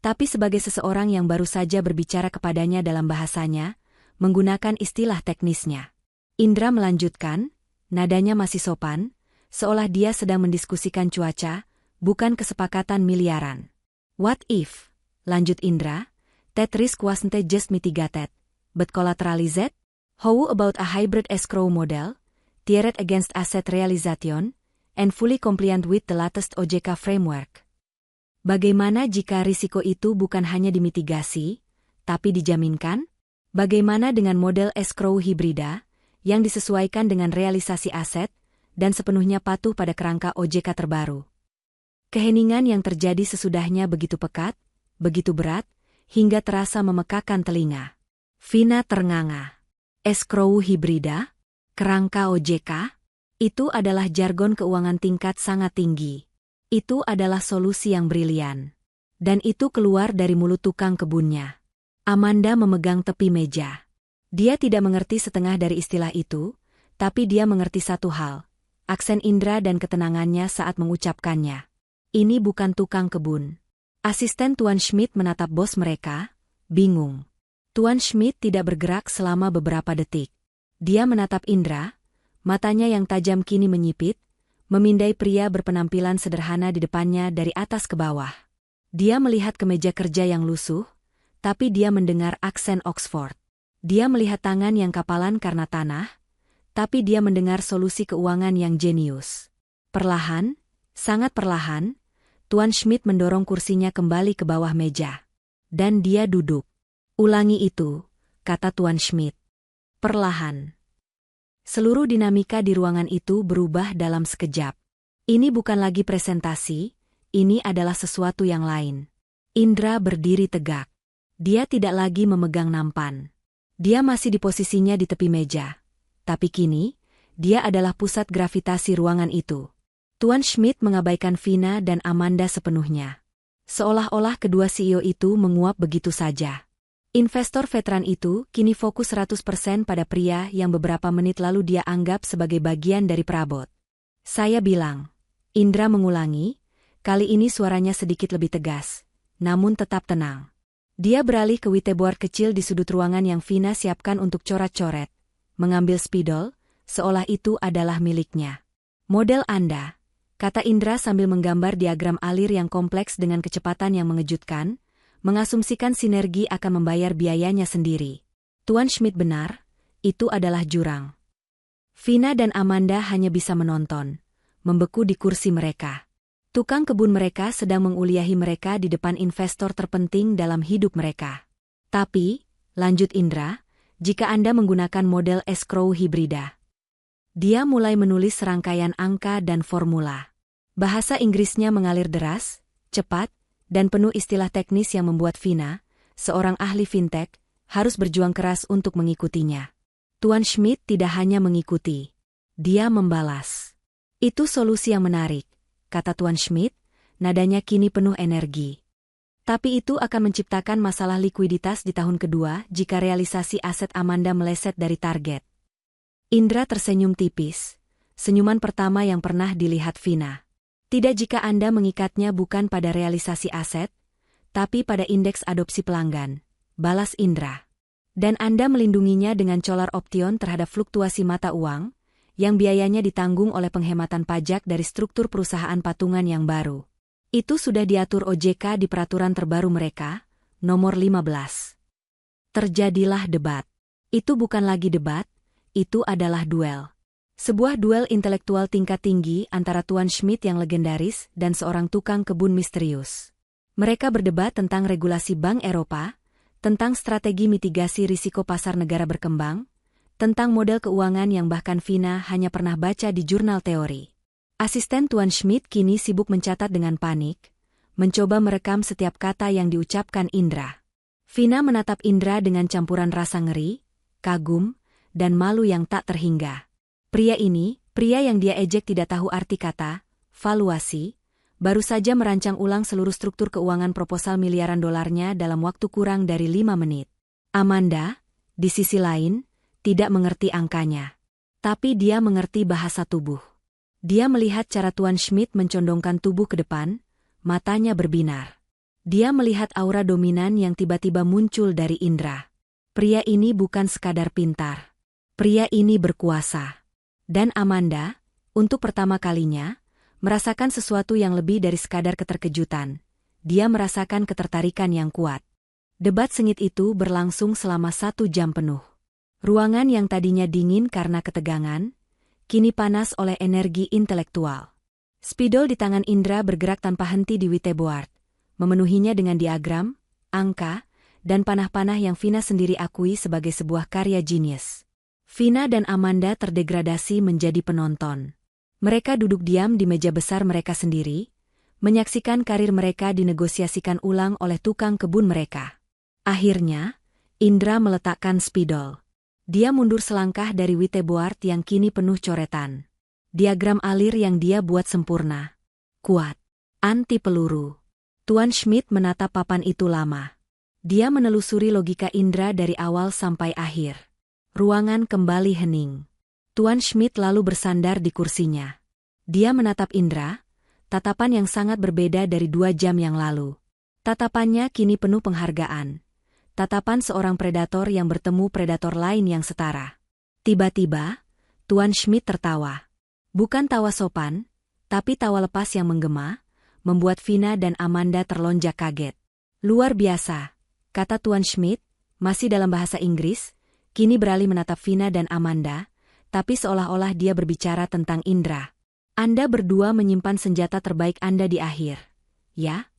tapi sebagai seseorang yang baru saja berbicara kepadanya dalam bahasanya, menggunakan istilah teknisnya. Indra melanjutkan, nadanya masih sopan, seolah dia sedang mendiskusikan cuaca, bukan kesepakatan miliaran. "What if," lanjut Indra, "that risk wasn't just mitigated, but collateralized? How about a hybrid escrow model, tiered against asset realization, and fully compliant with the latest OJK framework?" Bagaimana jika risiko itu bukan hanya dimitigasi, tapi dijaminkan? Bagaimana dengan model escrow hibrida, yang disesuaikan dengan realisasi aset, dan sepenuhnya patuh pada kerangka OJK terbaru? Keheningan yang terjadi sesudahnya begitu pekat, begitu berat, hingga terasa memekakan telinga. Vina ternganga. Escrow hibrida? Kerangka OJK? Itu adalah jargon keuangan tingkat sangat tinggi. Itu adalah solusi yang brilian. Dan itu keluar dari mulut tukang kebunnya. Amanda memegang tepi meja. Dia tidak mengerti setengah dari istilah itu, tapi dia mengerti satu hal, aksen Indra dan ketenangannya saat mengucapkannya. Ini bukan tukang kebun. Asisten Tuan Schmidt menatap bos mereka, bingung. Tuan Schmidt tidak bergerak selama beberapa detik. Dia menatap Indra, matanya yang tajam kini menyipit, memindai pria berpenampilan sederhana di depannya dari atas ke bawah. Dia melihat kemeja kerja yang lusuh, tapi dia mendengar aksen Oxford. Dia melihat tangan yang kapalan karena tanah, tapi dia mendengar solusi keuangan yang jenius. Perlahan, sangat perlahan, Tuan Schmidt mendorong kursinya kembali ke bawah meja. Dan dia duduk. "Ulangi itu," kata Tuan Schmidt. Perlahan. Seluruh dinamika di ruangan itu berubah dalam sekejap. Ini bukan lagi presentasi, ini adalah sesuatu yang lain. Indra berdiri tegak. Dia tidak lagi memegang nampan. Dia masih di posisinya di tepi meja. Tapi kini, dia adalah pusat gravitasi ruangan itu. Tuan Schmidt mengabaikan Vina dan Amanda sepenuhnya. Seolah-olah kedua CEO itu menguap begitu saja. Investor veteran itu kini fokus 100% pada pria yang beberapa menit lalu dia anggap sebagai bagian dari perabot. "Saya bilang," Indra mengulangi, Kali ini suaranya sedikit lebih tegas, namun tetap tenang. Dia beralih ke whiteboard kecil di sudut ruangan yang Vina siapkan untuk coret-coret, mengambil spidol, seolah itu adalah miliknya. Model Anda, kata Indra sambil menggambar diagram alir yang kompleks dengan kecepatan yang mengejutkan, mengasumsikan sinergi akan membayar biayanya sendiri. Tuan Schmidt benar, itu adalah jurang. Vina dan Amanda hanya bisa menonton, membeku di kursi mereka. Tukang kebun mereka sedang menguliahi mereka di depan investor terpenting dalam hidup mereka. Tapi, lanjut Indra, jika Anda menggunakan model escrow hibrida. Dia mulai menulis serangkaian angka dan formula. Bahasa Inggrisnya mengalir deras, cepat, dan penuh istilah teknis yang membuat Vina, seorang ahli fintech, harus berjuang keras untuk mengikutinya. Tuan Schmidt tidak hanya mengikuti. Dia membalas. Itu solusi yang menarik, kata Tuan Schmidt, nadanya kini penuh energi. Tapi itu akan menciptakan masalah likuiditas di tahun kedua jika realisasi aset Amanda meleset dari target. Indra tersenyum tipis, senyuman pertama yang pernah dilihat Vina. Tidak jika Anda mengikatnya bukan pada realisasi aset, tapi pada indeks adopsi pelanggan, balas Indra. Dan Anda melindunginya dengan colar option terhadap fluktuasi mata uang, yang biayanya ditanggung oleh penghematan pajak dari struktur perusahaan patungan yang baru. Itu sudah diatur OJK di peraturan terbaru mereka, nomor 15. Terjadilah debat. Itu bukan lagi debat, itu adalah duel. Sebuah duel intelektual tingkat tinggi antara Tuan Schmidt yang legendaris dan seorang tukang kebun misterius. Mereka berdebat tentang regulasi Bank Eropa, tentang strategi mitigasi risiko pasar negara berkembang, tentang model keuangan yang bahkan Vina hanya pernah baca di jurnal teori. Asisten Tuan Schmidt kini sibuk mencatat dengan panik, mencoba merekam setiap kata yang diucapkan Indra. Vina menatap Indra dengan campuran rasa ngeri, kagum, dan malu yang tak terhingga. Pria ini, pria yang dia ejek tidak tahu arti kata, valuasi, baru saja merancang ulang seluruh struktur keuangan proposal miliaran dolarnya dalam waktu kurang dari 5 menit. Amanda, di sisi lain, tidak mengerti angkanya. Tapi dia mengerti bahasa tubuh. Dia melihat cara Tuan Schmidt mencondongkan tubuh ke depan, matanya berbinar. Dia melihat aura dominan yang tiba-tiba muncul dari Indra. Pria ini bukan sekadar pintar. Pria ini berkuasa. Dan Amanda, untuk pertama kalinya, merasakan sesuatu yang lebih dari sekadar keterkejutan. Dia merasakan ketertarikan yang kuat. Debat sengit itu berlangsung selama 1 jam penuh. Ruangan yang tadinya dingin karena ketegangan, kini panas oleh energi intelektual. Spidol di tangan Indra bergerak tanpa henti di whiteboard, memenuhinya dengan diagram, angka, dan panah-panah yang Vina sendiri akui sebagai sebuah karya jenius. Vina dan Amanda terdegradasi menjadi penonton. Mereka duduk diam di meja besar mereka sendiri, menyaksikan karir mereka dinegosiasikan ulang oleh tukang kebun mereka. Akhirnya, Indra meletakkan spidol. Dia mundur selangkah dari whiteboard yang kini penuh coretan. Diagram alir yang dia buat sempurna. Kuat. Anti peluru. Tuan Schmidt menatap papan itu lama. Dia menelusuri logika Indra dari awal sampai akhir. Ruangan kembali hening. Tuan Schmidt lalu bersandar di kursinya. Dia menatap Indra, tatapan yang sangat berbeda dari 2 jam yang lalu. Tatapannya kini penuh penghargaan. Tatapan seorang predator yang bertemu predator lain yang setara. Tiba-tiba, Tuan Schmidt tertawa. Bukan tawa sopan, tapi tawa lepas yang menggema, membuat Vina dan Amanda terlonjak kaget. Luar biasa, kata Tuan Schmidt, masih dalam bahasa Inggris, kini beralih menatap Vina dan Amanda, tapi seolah-olah dia berbicara tentang Indra. Anda berdua menyimpan senjata terbaik Anda di akhir, ya?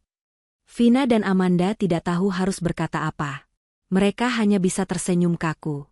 Vina dan Amanda tidak tahu harus berkata apa. Mereka hanya bisa tersenyum kaku.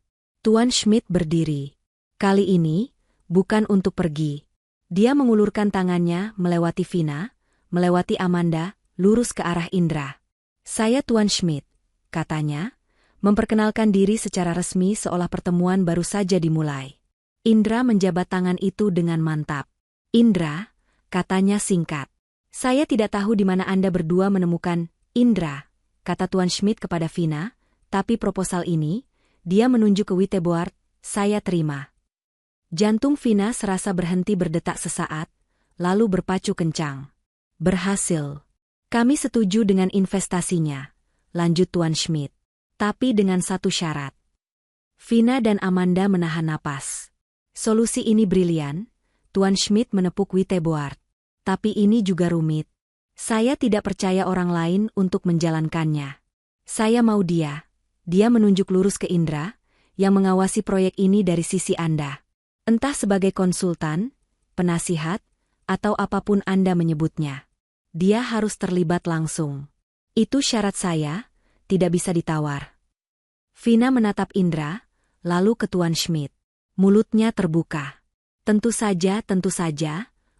Tuan Schmidt berdiri. Kali ini, bukan untuk pergi. Dia mengulurkan tangannya melewati Vina, melewati Amanda, lurus ke arah Indra. Saya Tuan Schmidt, katanya, memperkenalkan diri secara resmi seolah pertemuan baru saja dimulai. Indra menjabat tangan itu dengan mantap. Indra, katanya singkat. Saya tidak tahu di mana Anda berdua menemukan Indra, kata Tuan Schmidt kepada Vina, tapi proposal ini, dia menunjuk ke whiteboard, saya terima. Jantung Vina serasa berhenti berdetak sesaat, lalu berpacu kencang. Berhasil. Kami setuju dengan investasinya, lanjut Tuan Schmidt. Tapi dengan satu syarat. Vina dan Amanda menahan napas. Solusi ini brilian, Tuan Schmidt menepuk Witeboard. Tapi ini juga rumit. Saya tidak percaya orang lain untuk menjalankannya. Saya mau dia. Dia menunjuk lurus ke Indra, yang mengawasi proyek ini dari sisi Anda. Entah sebagai konsultan, penasihat, atau apapun Anda menyebutnya. Dia harus terlibat langsung. Itu syarat saya, tidak bisa ditawar. Vina menatap Indra, lalu ke Tuan Schmidt. Mulutnya terbuka. Tentu saja,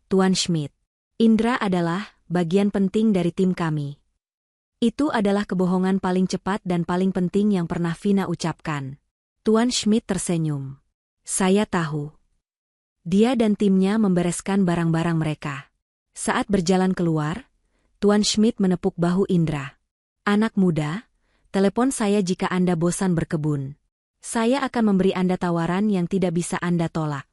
Tuan Schmidt. Indra adalah bagian penting dari tim kami. Itu adalah kebohongan paling cepat dan paling penting yang pernah Vina ucapkan. Tuan Schmidt tersenyum. Saya tahu. Dia dan timnya membereskan barang-barang mereka. Saat berjalan keluar, Tuan Schmidt menepuk bahu Indra. Anak muda, telepon saya jika Anda bosan berkebun. Saya akan memberi Anda tawaran yang tidak bisa Anda tolak.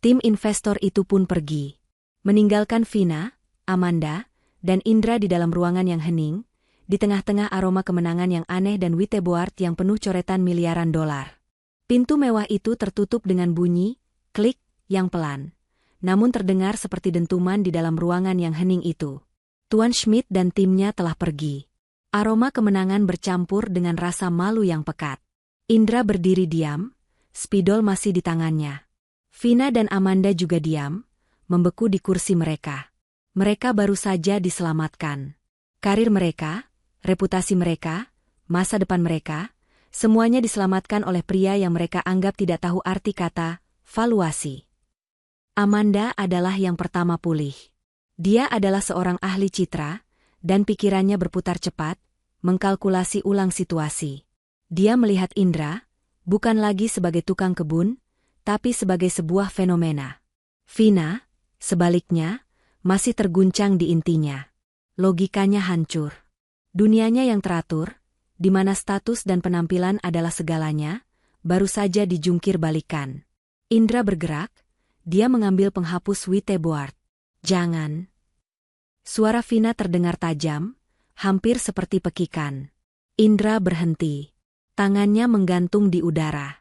Tim investor itu pun pergi. Meninggalkan Vina, Amanda, dan Indra di dalam ruangan yang hening, di tengah-tengah aroma kemenangan yang aneh dan Witeboard yang penuh coretan miliaran dolar. Pintu mewah itu tertutup dengan bunyi, klik, yang pelan. Namun terdengar seperti dentuman di dalam ruangan yang hening itu. Tuan Schmidt dan timnya telah pergi. Aroma kemenangan bercampur dengan rasa malu yang pekat. Indra berdiri diam, spidol masih di tangannya. Vina dan Amanda juga diam, membeku di kursi mereka. Mereka baru saja diselamatkan. Karir mereka, reputasi mereka, masa depan mereka, semuanya diselamatkan oleh pria yang mereka anggap tidak tahu arti kata valuasi. Amanda adalah yang pertama pulih. Dia adalah seorang ahli citra, dan pikirannya berputar cepat, mengkalkulasi ulang situasi. Dia melihat Indra, bukan lagi sebagai tukang kebun, tapi sebagai sebuah fenomena. Vina, sebaliknya, masih terguncang di intinya. Logikanya hancur. Dunianya yang teratur, di mana status dan penampilan adalah segalanya, baru saja dijungkir balikan. Indra bergerak, dia mengambil penghapus Witeboard. Jangan. Suara Vina terdengar tajam, hampir seperti pekikan. Indra berhenti. Tangannya menggantung di udara.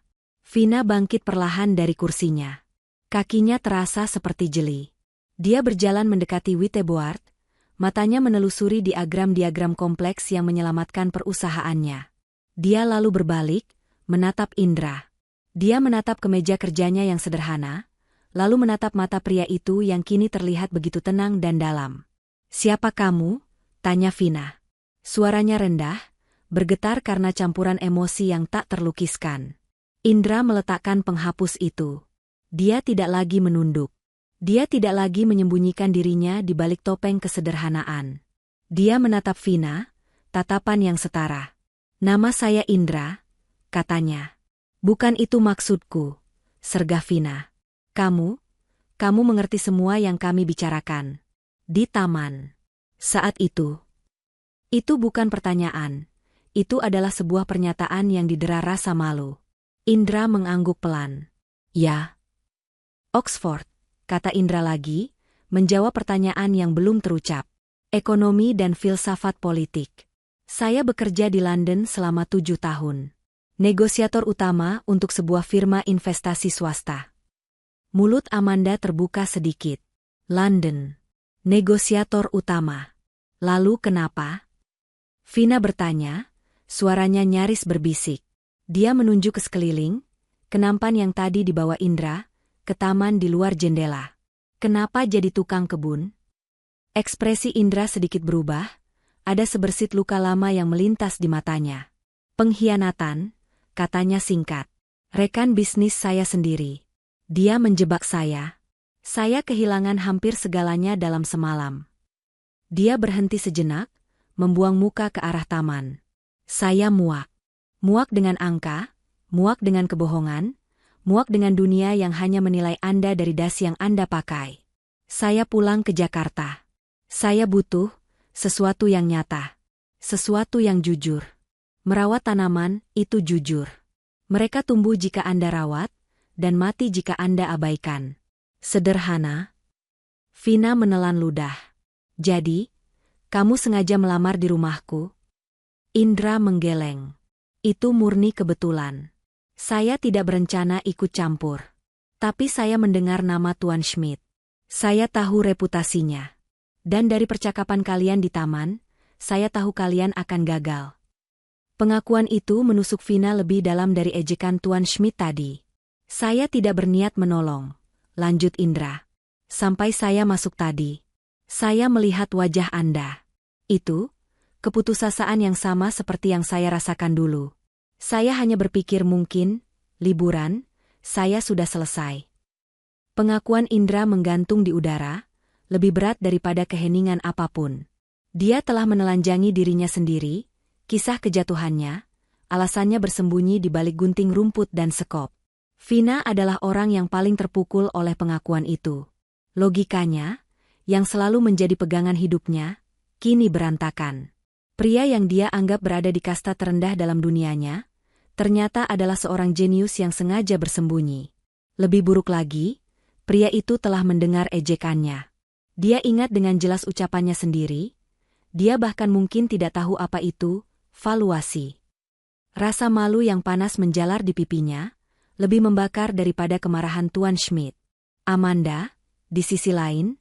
Vina bangkit perlahan dari kursinya. Kakinya terasa seperti jeli. Dia berjalan mendekati Witeboard, matanya menelusuri diagram-diagram kompleks yang menyelamatkan perusahaannya. Dia lalu berbalik, menatap Indra. Dia menatap kemeja kerjanya yang sederhana, lalu menatap mata pria itu yang kini terlihat begitu tenang dan dalam. "Siapa kamu?" tanya Vina. Suaranya rendah, bergetar karena campuran emosi yang tak terlukiskan. Indra meletakkan penghapus itu. Dia tidak lagi menunduk. Dia tidak lagi menyembunyikan dirinya di balik topeng kesederhanaan. Dia menatap Vina, tatapan yang setara. "Nama saya Indra," katanya. "Bukan itu maksudku," sergah Vina. Kamu mengerti semua yang kami bicarakan. Di taman. Saat itu. Itu bukan pertanyaan. Itu adalah sebuah pernyataan yang didera rasa malu. Indra mengangguk pelan. "Ya." "Oxford," kata Indra lagi, menjawab pertanyaan yang belum terucap. "Ekonomi dan filsafat politik. Saya bekerja di London selama 7 tahun. Negosiator utama untuk sebuah firma investasi swasta." Mulut Amanda terbuka sedikit. "London. Negosiator utama. Lalu kenapa?" Vina bertanya, suaranya nyaris berbisik. Dia menunjuk ke sekeliling, ke nampan yang tadi dibawa Indra, ke taman di luar jendela. "Kenapa jadi tukang kebun?" Ekspresi Indra sedikit berubah, ada sebersit luka lama yang melintas di matanya. "Pengkhianatan," katanya singkat. "Rekan bisnis saya sendiri. Dia menjebak saya. Saya kehilangan hampir segalanya dalam semalam." Dia berhenti sejenak, membuang muka ke arah taman. "Saya muak. Muak dengan angka, muak dengan kebohongan, muak dengan dunia yang hanya menilai Anda dari dasi yang Anda pakai. Saya pulang ke Jakarta. Saya butuh sesuatu yang nyata, sesuatu yang jujur. Merawat tanaman, itu jujur. Mereka tumbuh jika Anda rawat, dan mati jika Anda abaikan. Sederhana." Vina menelan ludah. Jadi, kamu sengaja melamar di rumahku? Indra menggeleng. Itu murni kebetulan. Saya tidak berencana ikut campur. Tapi saya mendengar nama Tuan Schmidt. Saya tahu reputasinya. Dan dari percakapan kalian di taman, saya tahu kalian akan gagal. Pengakuan itu menusuk Vina lebih dalam dari ejekan Tuan Schmidt tadi. Saya tidak berniat menolong, lanjut Indra. Sampai saya masuk tadi. Saya melihat wajah Anda. Itu, keputusasaan yang sama seperti yang saya rasakan dulu. Saya hanya berpikir mungkin, liburan, saya sudah selesai. Pengakuan Indra menggantung di udara, lebih berat daripada keheningan apapun. Dia telah menelanjangi dirinya sendiri, kisah kejatuhannya, alasannya bersembunyi di balik gunting rumput dan sekop. Vina adalah orang yang paling terpukul oleh pengakuan itu. Logikanya, yang selalu menjadi pegangan hidupnya, kini berantakan. Pria yang dia anggap berada di kasta terendah dalam dunianya, ternyata adalah seorang jenius yang sengaja bersembunyi. Lebih buruk lagi, pria itu telah mendengar ejekannya. Dia ingat dengan jelas ucapannya sendiri, dia bahkan mungkin tidak tahu apa itu, valuasi. Rasa malu yang panas menjalar di pipinya, lebih membakar daripada kemarahan Tuan Schmidt. Amanda, di sisi lain,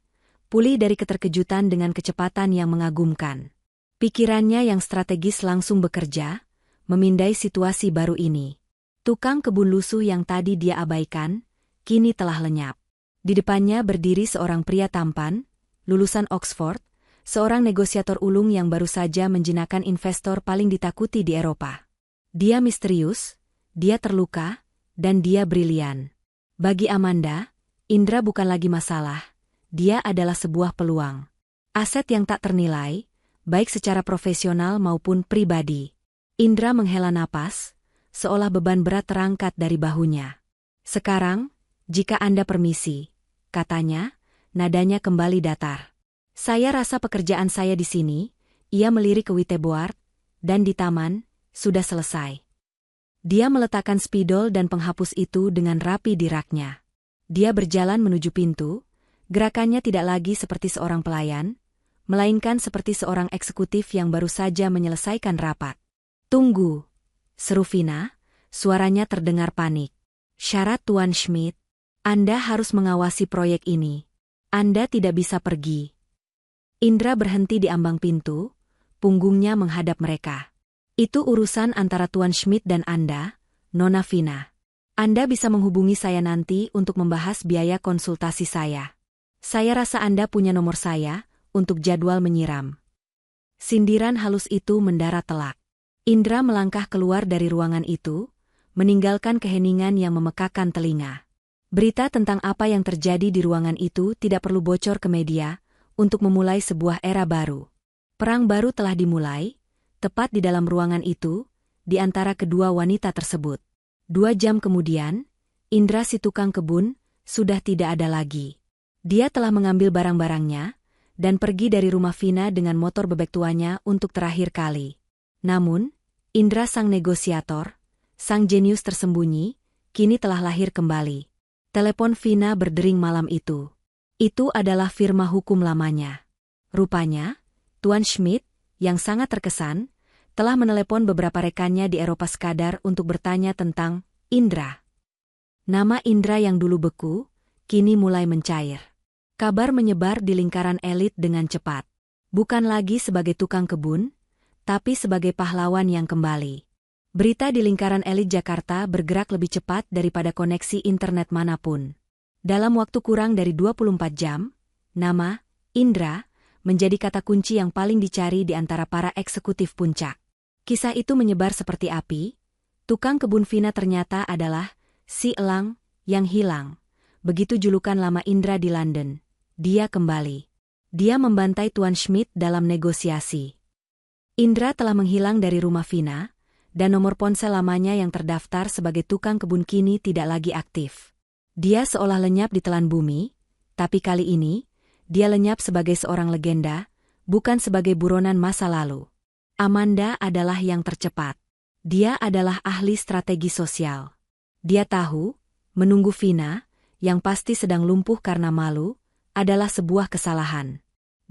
pulih dari keterkejutan dengan kecepatan yang mengagumkan. Pikirannya yang strategis langsung bekerja, memindai situasi baru ini. Tukang kebun lusuh yang tadi dia abaikan, kini telah lenyap. Di depannya berdiri seorang pria tampan, lulusan Oxford, seorang negosiator ulung yang baru saja menjinakkan investor paling ditakuti di Eropa. Dia misterius, dia terluka, dan dia brilian. Bagi Amanda, Indra bukan lagi masalah. Dia adalah sebuah peluang. Aset yang tak ternilai, baik secara profesional maupun pribadi. Indra menghela napas, seolah beban berat terangkat dari bahunya. Sekarang, jika Anda permisi, katanya, nadanya kembali datar. Saya rasa pekerjaan saya di sini, ia melirik ke Witeboard, dan di taman, sudah selesai. Dia meletakkan spidol dan penghapus itu dengan rapi di raknya. Dia berjalan menuju pintu. Gerakannya tidak lagi seperti seorang pelayan, melainkan seperti seorang eksekutif yang baru saja menyelesaikan rapat. Tunggu, seru Vina, suaranya terdengar panik. Syarat Tuan Schmidt, Anda harus mengawasi proyek ini. Anda tidak bisa pergi. Indra berhenti di ambang pintu, punggungnya menghadap mereka. Itu urusan antara Tuan Schmidt dan Anda, Nona Vina. Anda bisa menghubungi saya nanti untuk membahas biaya konsultasi saya. Saya rasa Anda punya nomor saya, untuk jadwal menyiram. Sindiran halus itu mendarat telak. Indra melangkah keluar dari ruangan itu, meninggalkan keheningan yang memekakan telinga. Berita tentang apa yang terjadi di ruangan itu tidak perlu bocor ke media, untuk memulai sebuah era baru. Perang baru telah dimulai, tepat di dalam ruangan itu, di antara kedua wanita tersebut. 2 jam kemudian, Indra si tukang kebun, sudah tidak ada lagi. Dia telah mengambil barang-barangnya, dan pergi dari rumah Vina dengan motor bebek tuanya untuk terakhir kali. Namun, Indra sang negosiator, sang jenius tersembunyi, kini telah lahir kembali. Telepon Vina berdering malam itu. Itu adalah firma hukum lamanya. Rupanya, Tuan Schmidt, yang sangat terkesan, telah menelepon beberapa rekannya di Eropa sekadar untuk bertanya tentang Indra. Nama Indra yang dulu beku, kini mulai mencair. Kabar menyebar di lingkaran elit dengan cepat. Bukan lagi sebagai tukang kebun, tapi sebagai pahlawan yang kembali. Berita di lingkaran elit Jakarta bergerak lebih cepat daripada koneksi internet manapun. Dalam waktu kurang dari 24 jam, nama Indra menjadi kata kunci yang paling dicari di antara para eksekutif puncak. Kisah itu menyebar seperti api. Tukang kebun Vina ternyata adalah si elang yang hilang. Begitu julukan lama Indra di London. Dia kembali. Dia membantai Tuan Schmidt dalam negosiasi. Indra telah menghilang dari rumah Vina, dan nomor ponsel lamanya yang terdaftar sebagai tukang kebun kini tidak lagi aktif. Dia seolah lenyap di telan bumi, tapi kali ini, dia lenyap sebagai seorang legenda, bukan sebagai buronan masa lalu. Amanda adalah yang tercepat. Dia adalah ahli strategi sosial. Dia tahu, menunggu Vina, yang pasti sedang lumpuh karena malu, adalah sebuah kesalahan.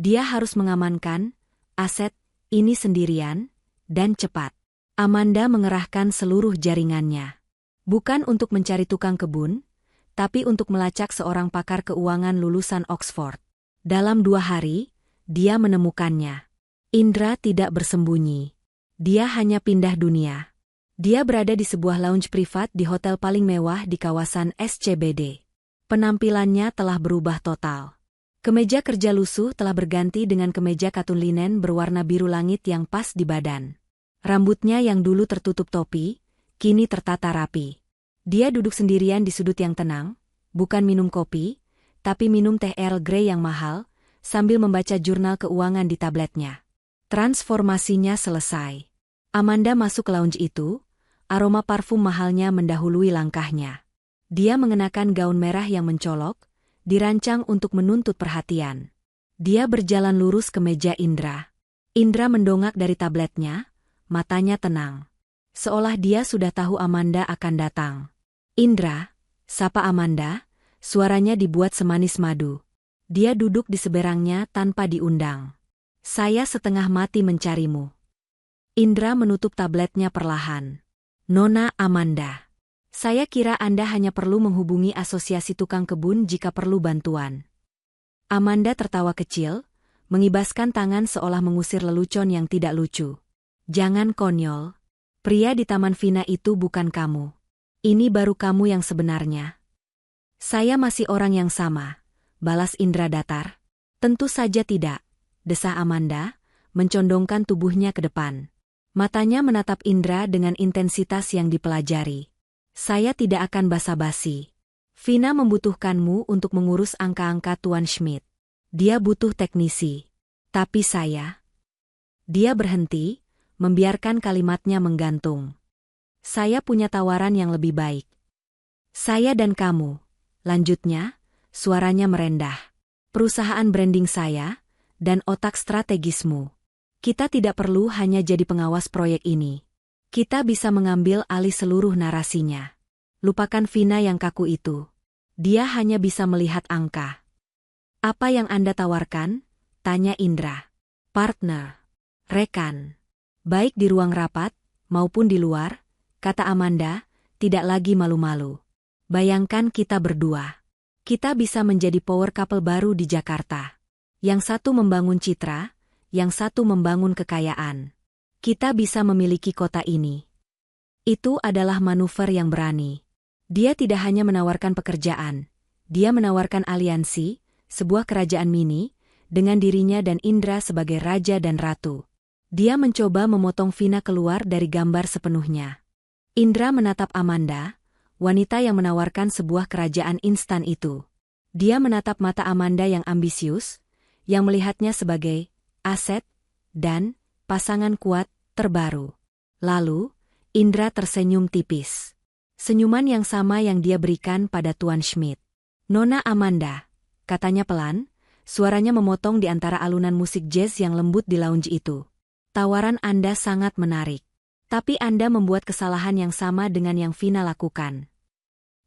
Dia harus mengamankan aset ini sendirian dan cepat. Amanda mengerahkan seluruh jaringannya. Bukan untuk mencari tukang kebun, tapi untuk melacak seorang pakar keuangan lulusan Oxford. Dalam 2 hari, dia menemukannya. Indra tidak bersembunyi. Dia hanya pindah dunia. Dia berada di sebuah lounge privat di hotel paling mewah di kawasan SCBD. Penampilannya telah berubah total. Kemeja kerja lusuh telah berganti dengan kemeja katun linen berwarna biru langit yang pas di badan. Rambutnya yang dulu tertutup topi, kini tertata rapi. Dia duduk sendirian di sudut yang tenang, bukan minum kopi, tapi minum teh Earl Grey yang mahal, sambil membaca jurnal keuangan di tabletnya. Transformasinya selesai. Amanda masuk ke lounge itu, aroma parfum mahalnya mendahului langkahnya. Dia mengenakan gaun merah yang mencolok, dirancang untuk menuntut perhatian. Dia berjalan lurus ke meja Indra. Indra mendongak dari tabletnya, matanya tenang. Seolah dia sudah tahu Amanda akan datang. Indra, sapa Amanda, suaranya dibuat semanis madu. Dia duduk di seberangnya tanpa diundang. Saya setengah mati mencarimu. Indra menutup tabletnya perlahan. Nona Amanda. Saya kira Anda hanya perlu menghubungi asosiasi tukang kebun jika perlu bantuan. Amanda tertawa kecil, mengibaskan tangan seolah mengusir lelucon yang tidak lucu. Jangan konyol. Pria di Taman Vina itu bukan kamu. Ini baru kamu yang sebenarnya. Saya masih orang yang sama, balas Indra datar. Tentu saja tidak, desah Amanda, mencondongkan tubuhnya ke depan. Matanya menatap Indra dengan intensitas yang dipelajari. Saya tidak akan basa-basi. Vina membutuhkanmu untuk mengurus angka-angka Tuan Schmidt. Dia butuh teknisi. Tapi saya... Dia berhenti, membiarkan kalimatnya menggantung. Saya punya tawaran yang lebih baik. Saya dan kamu, lanjutnya, suaranya merendah. Perusahaan branding saya, dan otak strategismu. Kita tidak perlu hanya jadi pengawas proyek ini. Kita bisa mengambil alih seluruh narasinya. Lupakan Vina yang kaku itu. Dia hanya bisa melihat angka. Apa yang Anda tawarkan? Tanya Indra. Partner. Rekan. Baik di ruang rapat, maupun di luar, kata Amanda, tidak lagi malu-malu. Bayangkan kita berdua. Kita bisa menjadi power couple baru di Jakarta. Yang satu membangun citra, yang satu membangun kekayaan. Kita bisa memiliki kota ini. Itu adalah manuver yang berani. Dia tidak hanya menawarkan pekerjaan, dia menawarkan aliansi, sebuah kerajaan mini, dengan dirinya dan Indra sebagai raja dan ratu. Dia mencoba memotong Vina keluar dari gambar sepenuhnya. Indra menatap Amanda, wanita yang menawarkan sebuah kerajaan instan itu. Dia menatap mata Amanda yang ambisius, yang melihatnya sebagai aset dan pasangan kuat terbaru. Lalu, Indra tersenyum tipis. Senyuman yang sama yang dia berikan pada Tuan Schmidt. Nona Amanda, katanya pelan, suaranya memotong di antara alunan musik jazz yang lembut di lounge itu. Tawaran Anda sangat menarik. Tapi Anda membuat kesalahan yang sama dengan yang Vina lakukan.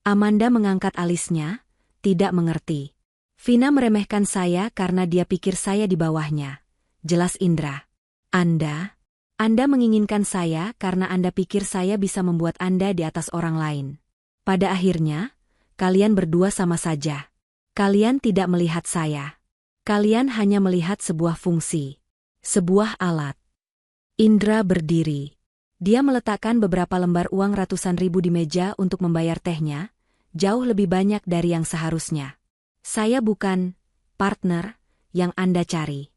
Amanda mengangkat alisnya, tidak mengerti. Vina meremehkan saya karena dia pikir saya di bawahnya. Jelas Indra. Anda menginginkan saya karena Anda pikir saya bisa membuat Anda di atas orang lain. Pada akhirnya, kalian berdua sama saja. Kalian tidak melihat saya. Kalian hanya melihat sebuah fungsi. Sebuah alat. Indra berdiri. Dia meletakkan beberapa lembar uang ratusan ribu di meja untuk membayar tehnya, jauh lebih banyak dari yang seharusnya. Saya bukan partner yang Anda cari.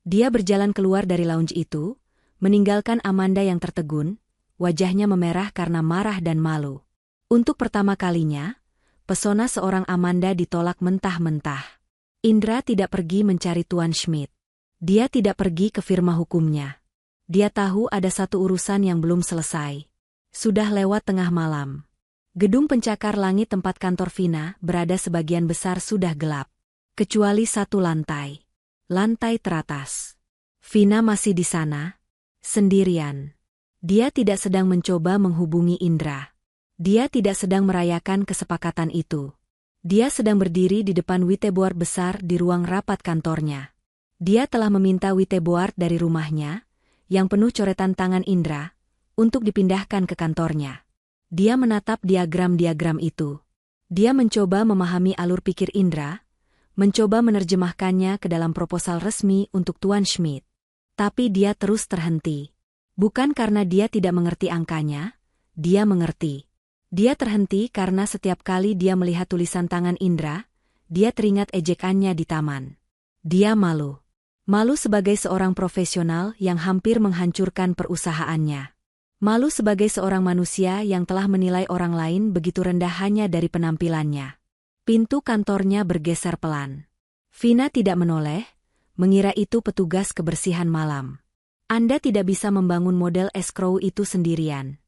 Dia berjalan keluar dari lounge itu, meninggalkan Amanda yang tertegun, wajahnya memerah karena marah dan malu. Untuk pertama kalinya, pesona seorang Amanda ditolak mentah-mentah. Indra tidak pergi mencari Tuan Schmidt. Dia tidak pergi ke firma hukumnya. Dia tahu ada satu urusan yang belum selesai. Sudah lewat tengah malam. Gedung pencakar langit tempat kantor Vina berada sebagian besar sudah gelap. Kecuali satu lantai. Lantai teratas. Vina masih di sana, sendirian. Dia tidak sedang mencoba menghubungi Indra. Dia tidak sedang merayakan kesepakatan itu. Dia sedang berdiri di depan whiteboard besar di ruang rapat kantornya. Dia telah meminta whiteboard dari rumahnya, yang penuh coretan tangan Indra, untuk dipindahkan ke kantornya. Dia menatap diagram-diagram itu. Dia mencoba memahami alur pikir Indra, mencoba menerjemahkannya ke dalam proposal resmi untuk Tuan Schmidt. Tapi dia terus terhenti. Bukan karena dia tidak mengerti angkanya, dia mengerti. Dia terhenti karena setiap kali dia melihat tulisan tangan Indra, dia teringat ejekannya di taman. Dia malu. Malu sebagai seorang profesional yang hampir menghancurkan perusahaannya. Malu sebagai seorang manusia yang telah menilai orang lain begitu rendah hanya dari penampilannya. Pintu kantornya bergeser pelan. Vina tidak menoleh, mengira itu petugas kebersihan malam. Anda tidak bisa membangun model escrow itu sendirian.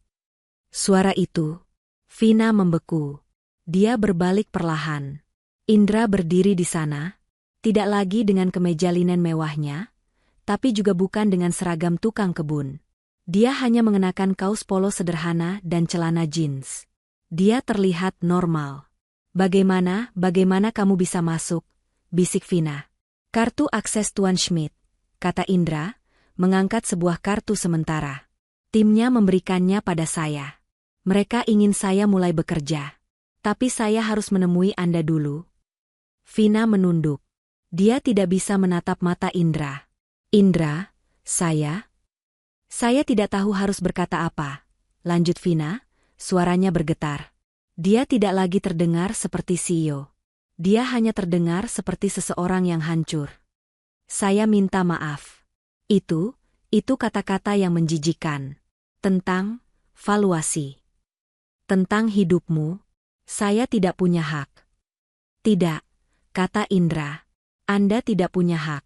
Suara itu. Vina membeku. Dia berbalik perlahan. Indra berdiri di sana. Tidak lagi dengan kemeja linen mewahnya, tapi juga bukan dengan seragam tukang kebun. Dia hanya mengenakan kaos polo sederhana dan celana jeans. Dia terlihat normal. Bagaimana kamu bisa masuk? Bisik Vina. Kartu akses Tuan Schmidt, kata Indra, mengangkat sebuah kartu sementara. Timnya memberikannya pada saya. Mereka ingin saya mulai bekerja. Tapi saya harus menemui Anda dulu. Vina menunduk. Dia tidak bisa menatap mata Indra. Indra, saya tidak tahu harus berkata apa. Lanjut Vina, suaranya bergetar. Dia tidak lagi terdengar seperti CEO. Dia hanya terdengar seperti seseorang yang hancur. Saya minta maaf. Itu kata-kata yang menjijikan. Tentang valuasi. Tentang hidupmu, saya tidak punya hak. Tidak, kata Indra. Anda tidak punya hak.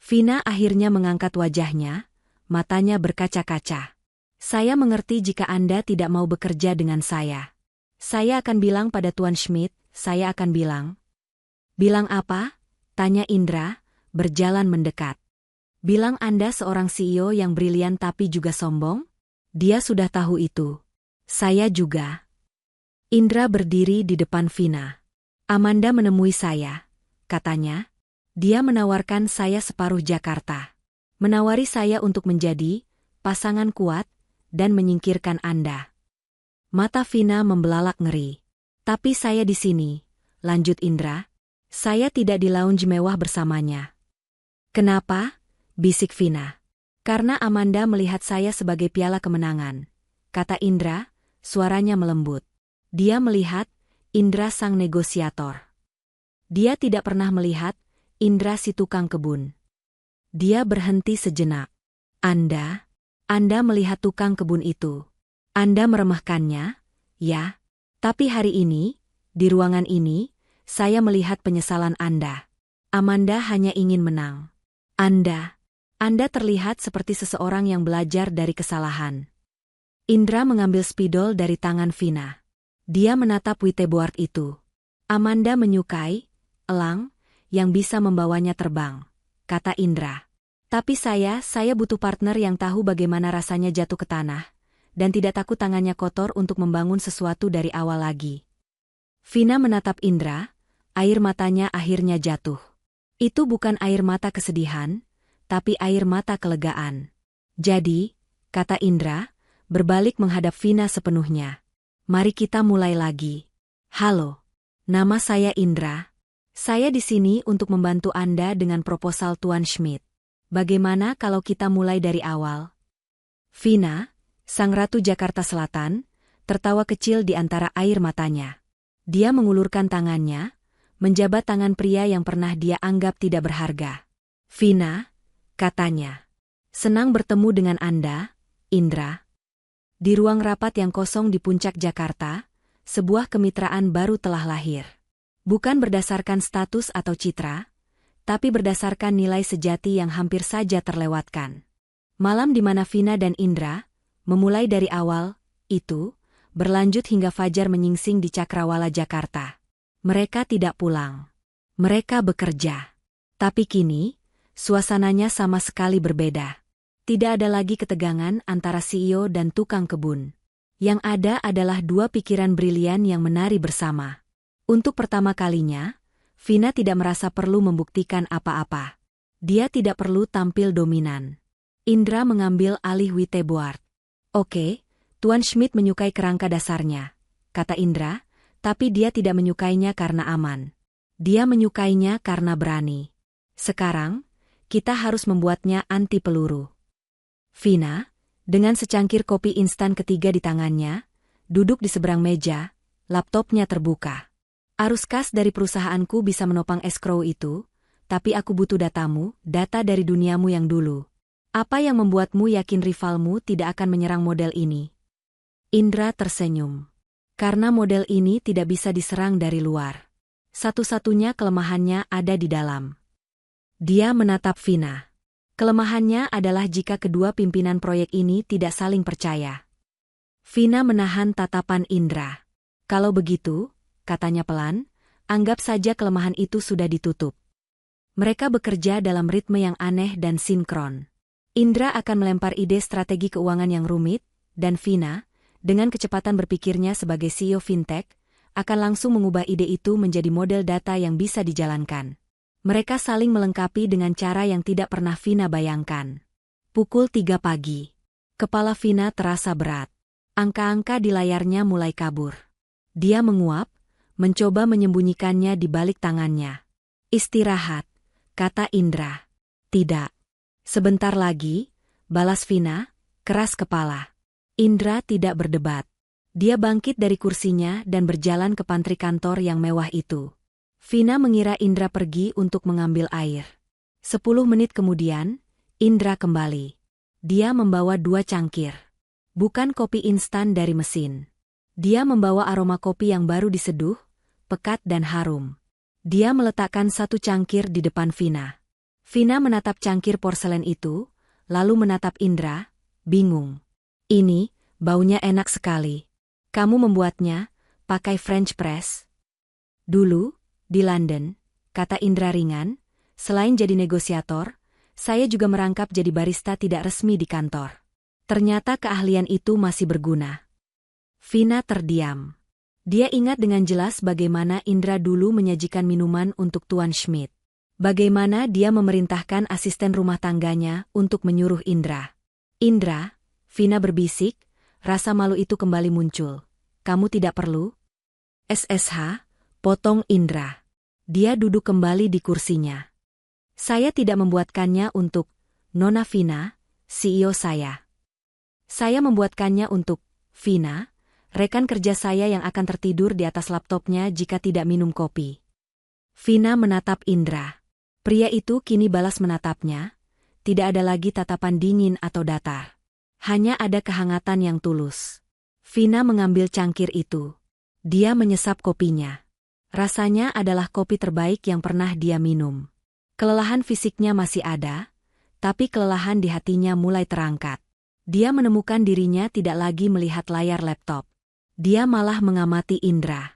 Vina akhirnya mengangkat wajahnya, matanya berkaca-kaca. Saya mengerti jika Anda tidak mau bekerja dengan saya. Saya akan bilang pada Tuan Schmidt, saya akan bilang. Bilang apa? Tanya Indra, berjalan mendekat. Bilang Anda seorang CEO yang brilian tapi juga sombong? Dia sudah tahu itu. Saya juga. Indra berdiri di depan Vina. Amanda menemui saya. Katanya, dia menawarkan saya separuh Jakarta. Menawari saya untuk menjadi pasangan kuat dan menyingkirkan Anda. Mata Vina membelalak ngeri. Tapi saya di sini, lanjut Indra. Saya tidak di lounge mewah bersamanya. Kenapa? Bisik Vina. Karena Amanda melihat saya sebagai piala kemenangan, kata Indra, suaranya melembut. Dia melihat Indra sang negosiator. Dia tidak pernah melihat Indra si tukang kebun. Dia berhenti sejenak. Anda melihat tukang kebun itu. Anda meremehkannya, ya. Tapi hari ini, di ruangan ini, saya melihat penyesalan Anda. Amanda hanya ingin menang. Anda terlihat seperti seseorang yang belajar dari kesalahan. Indra mengambil spidol dari tangan Vina. Dia menatap whiteboard itu. Amanda menyukai elang yang bisa membawanya terbang, kata Indra. Tapi saya butuh partner yang tahu bagaimana rasanya jatuh ke tanah, dan tidak takut tangannya kotor untuk membangun sesuatu dari awal lagi. Vina menatap Indra, air matanya akhirnya jatuh. Itu bukan air mata kesedihan, tapi air mata kelegaan. Jadi, kata Indra, berbalik menghadap Vina sepenuhnya. Mari kita mulai lagi. Halo, nama saya Indra. Saya di sini untuk membantu Anda dengan proposal Tuan Schmidt. Bagaimana kalau kita mulai dari awal? Vina, sang ratu Jakarta Selatan, tertawa kecil di antara air matanya. Dia mengulurkan tangannya, menjabat tangan pria yang pernah dia anggap tidak berharga. Vina, katanya. Senang bertemu dengan Anda, Indra. Di ruang rapat yang kosong di puncak Jakarta, sebuah kemitraan baru telah lahir. Bukan berdasarkan status atau citra, tapi berdasarkan nilai sejati yang hampir saja terlewatkan. Malam di mana Vina dan Indra, memulai dari awal, itu, berlanjut hingga fajar menyingsing di Cakrawala Jakarta. Mereka tidak pulang. Mereka bekerja. Tapi kini, suasananya sama sekali berbeda. Tidak ada lagi ketegangan antara CEO dan tukang kebun. Yang ada adalah dua pikiran brilian yang menari bersama. Untuk pertama kalinya, Vina tidak merasa perlu membuktikan apa-apa. Dia tidak perlu tampil dominan. Indra mengambil alih Witeboard. Oke, Tuan Schmidt menyukai kerangka dasarnya, kata Indra, tapi dia tidak menyukainya karena aman. Dia menyukainya karena berani. Sekarang, kita harus membuatnya anti peluru. Vina, dengan secangkir kopi instan ketiga di tangannya, duduk di seberang meja, laptopnya terbuka. Arus kas dari perusahaanku bisa menopang escrow itu, tapi aku butuh datamu, data dari duniamu yang dulu. Apa yang membuatmu yakin rivalmu tidak akan menyerang model ini? Indra tersenyum. Karena model ini tidak bisa diserang dari luar. Satu-satunya kelemahannya ada di dalam. Dia menatap Vina. Kelemahannya adalah jika kedua pimpinan proyek ini tidak saling percaya. Vina menahan tatapan Indra. Kalau begitu, katanya pelan, anggap saja kelemahan itu sudah ditutup. Mereka bekerja dalam ritme yang aneh dan sinkron. Indra akan melempar ide strategi keuangan yang rumit, dan Vina, dengan kecepatan berpikirnya sebagai CEO fintech, akan langsung mengubah ide itu menjadi model data yang bisa dijalankan. Mereka saling melengkapi dengan cara yang tidak pernah Vina bayangkan. Pukul 3 pagi. Kepala Vina terasa berat. Angka-angka di layarnya mulai kabur. Dia menguap, mencoba menyembunyikannya di balik tangannya. Istirahat, kata Indra. Tidak. Sebentar lagi, balas Vina, keras kepala. Indra tidak berdebat. Dia bangkit dari kursinya dan berjalan ke pantry kantor yang mewah itu. Vina mengira Indra pergi untuk mengambil air. 10 menit kemudian, Indra kembali. Dia membawa 2 cangkir. Bukan kopi instan dari mesin. Dia membawa aroma kopi yang baru diseduh, pekat dan harum. Dia meletakkan 1 cangkir di depan Vina. Vina menatap cangkir porselen itu, lalu menatap Indra, bingung. Ini, baunya enak sekali. Kamu membuatnya, pakai French press? Dulu, di London, kata Indra ringan, selain jadi negosiator, saya juga merangkap jadi barista tidak resmi di kantor. Ternyata keahlian itu masih berguna. Vina terdiam. Dia ingat dengan jelas bagaimana Indra dulu menyajikan minuman untuk Tuan Schmidt. Bagaimana dia memerintahkan asisten rumah tangganya untuk menyuruh Indra. Indra, Vina berbisik, rasa malu itu kembali muncul. Kamu tidak perlu? SSH, potong Indra. Dia duduk kembali di kursinya. Saya tidak membuatkannya untuk Nona Vina, CEO saya. Saya membuatkannya untuk Vina, rekan kerja saya yang akan tertidur di atas laptopnya jika tidak minum kopi. Vina menatap Indra. Pria itu kini balas menatapnya, tidak ada lagi tatapan dingin atau datar. Hanya ada kehangatan yang tulus. Vina mengambil cangkir itu. Dia menyesap kopinya. Rasanya adalah kopi terbaik yang pernah dia minum. Kelelahan fisiknya masih ada, tapi kelelahan di hatinya mulai terangkat. Dia menemukan dirinya tidak lagi melihat layar laptop. Dia malah mengamati Indra.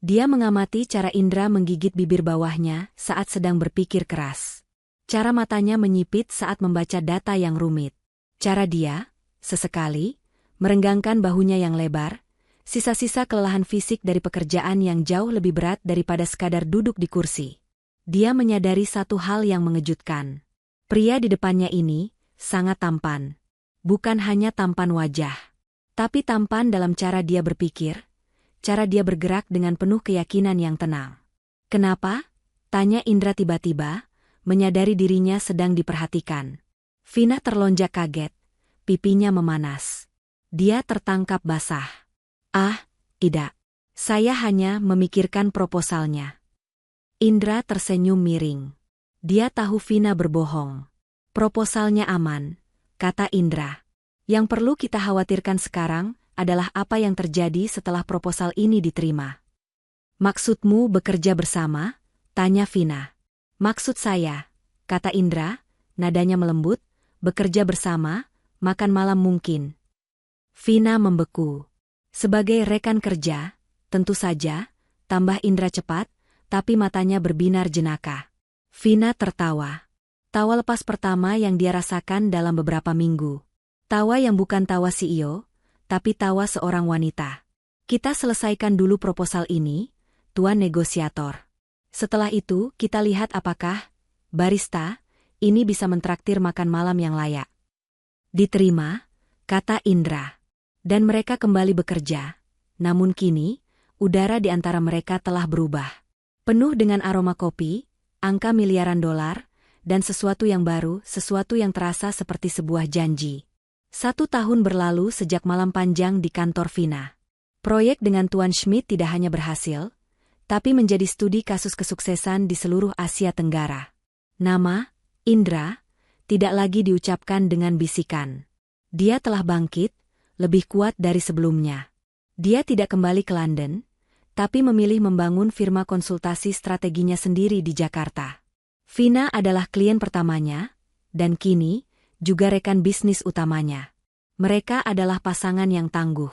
Dia mengamati cara Indra menggigit bibir bawahnya saat sedang berpikir keras. Cara matanya menyipit saat membaca data yang rumit. Cara dia, sesekali, merenggangkan bahunya yang lebar, sisa-sisa kelelahan fisik dari pekerjaan yang jauh lebih berat daripada sekadar duduk di kursi. Dia menyadari satu hal yang mengejutkan. Pria di depannya ini sangat tampan. Bukan hanya tampan wajah, tapi tampan dalam cara dia berpikir, cara dia bergerak dengan penuh keyakinan yang tenang. Kenapa? Tanya Indra tiba-tiba, menyadari dirinya sedang diperhatikan. Vina terlonjak kaget, pipinya memanas. Dia tertangkap basah. Ah, tidak. Saya hanya memikirkan proposalnya. Indra tersenyum miring. Dia tahu Vina berbohong. Proposalnya aman, kata Indra. Yang perlu kita khawatirkan sekarang adalah apa yang terjadi setelah proposal ini diterima. Maksudmu bekerja bersama? Tanya Vina. Maksud saya, kata Indra, nadanya melembut, bekerja bersama, makan malam mungkin. Vina membeku. Sebagai rekan kerja, tentu saja, tambah Indra cepat, tapi matanya berbinar jenaka. Vina tertawa. Tawa lepas pertama yang dia rasakan dalam beberapa minggu. Tawa yang bukan tawa CEO, tapi tawa seorang wanita. Kita selesaikan dulu proposal ini, Tuan Negosiator. Setelah itu kita lihat apakah, barista, ini bisa mentraktir makan malam yang layak. Diterima, kata Indra. Dan mereka kembali bekerja. Namun kini, udara di antara mereka telah berubah. Penuh dengan aroma kopi, angka miliaran dolar, dan sesuatu yang baru, sesuatu yang terasa seperti sebuah janji. 1 tahun berlalu sejak malam panjang di kantor Vina. Proyek dengan Tuan Schmidt tidak hanya berhasil, tapi menjadi studi kasus kesuksesan di seluruh Asia Tenggara. Nama, Indra, tidak lagi diucapkan dengan bisikan. Dia telah bangkit, lebih kuat dari sebelumnya. Dia tidak kembali ke London, tapi memilih membangun firma konsultasi strateginya sendiri di Jakarta. Vina adalah klien pertamanya, dan kini, juga rekan bisnis utamanya. Mereka adalah pasangan yang tangguh.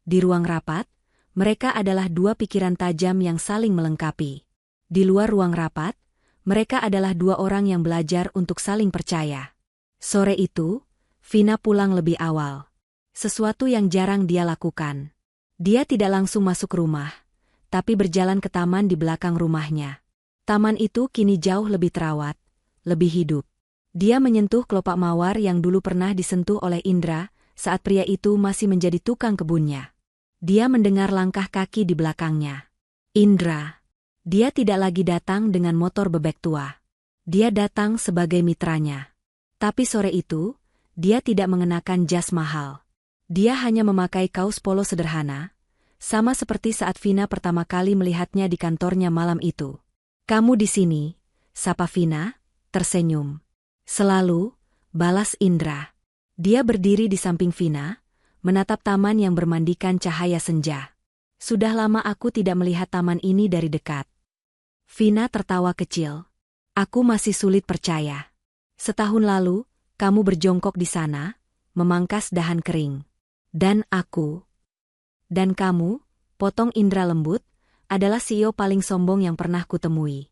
Di ruang rapat, mereka adalah 2 pikiran tajam yang saling melengkapi. Di luar ruang rapat, mereka adalah 2 orang yang belajar untuk saling percaya. Sore itu, Vina pulang lebih awal. Sesuatu yang jarang dia lakukan. Dia tidak langsung masuk rumah, tapi berjalan ke taman di belakang rumahnya. Taman itu kini jauh lebih terawat, lebih hidup. Dia menyentuh kelopak mawar yang dulu pernah disentuh oleh Indra saat pria itu masih menjadi tukang kebunnya. Dia mendengar langkah kaki di belakangnya. Indra. Dia tidak lagi datang dengan motor bebek tua. Dia datang sebagai mitranya. Tapi sore itu, dia tidak mengenakan jas mahal. Dia hanya memakai kaos polo sederhana, sama seperti saat Vina pertama kali melihatnya di kantornya malam itu. "Kamu di sini," sapa Vina, tersenyum. "Selalu," balas Indra. Dia berdiri di samping Vina, menatap taman yang bermandikan cahaya senja. "Sudah lama aku tidak melihat taman ini dari dekat." Vina tertawa kecil. "Aku masih sulit percaya. Setahun lalu, kamu berjongkok di sana, memangkas dahan kering. Dan aku. Dan kamu," potong Indra lembut, "adalah CEO paling sombong yang pernah kutemui."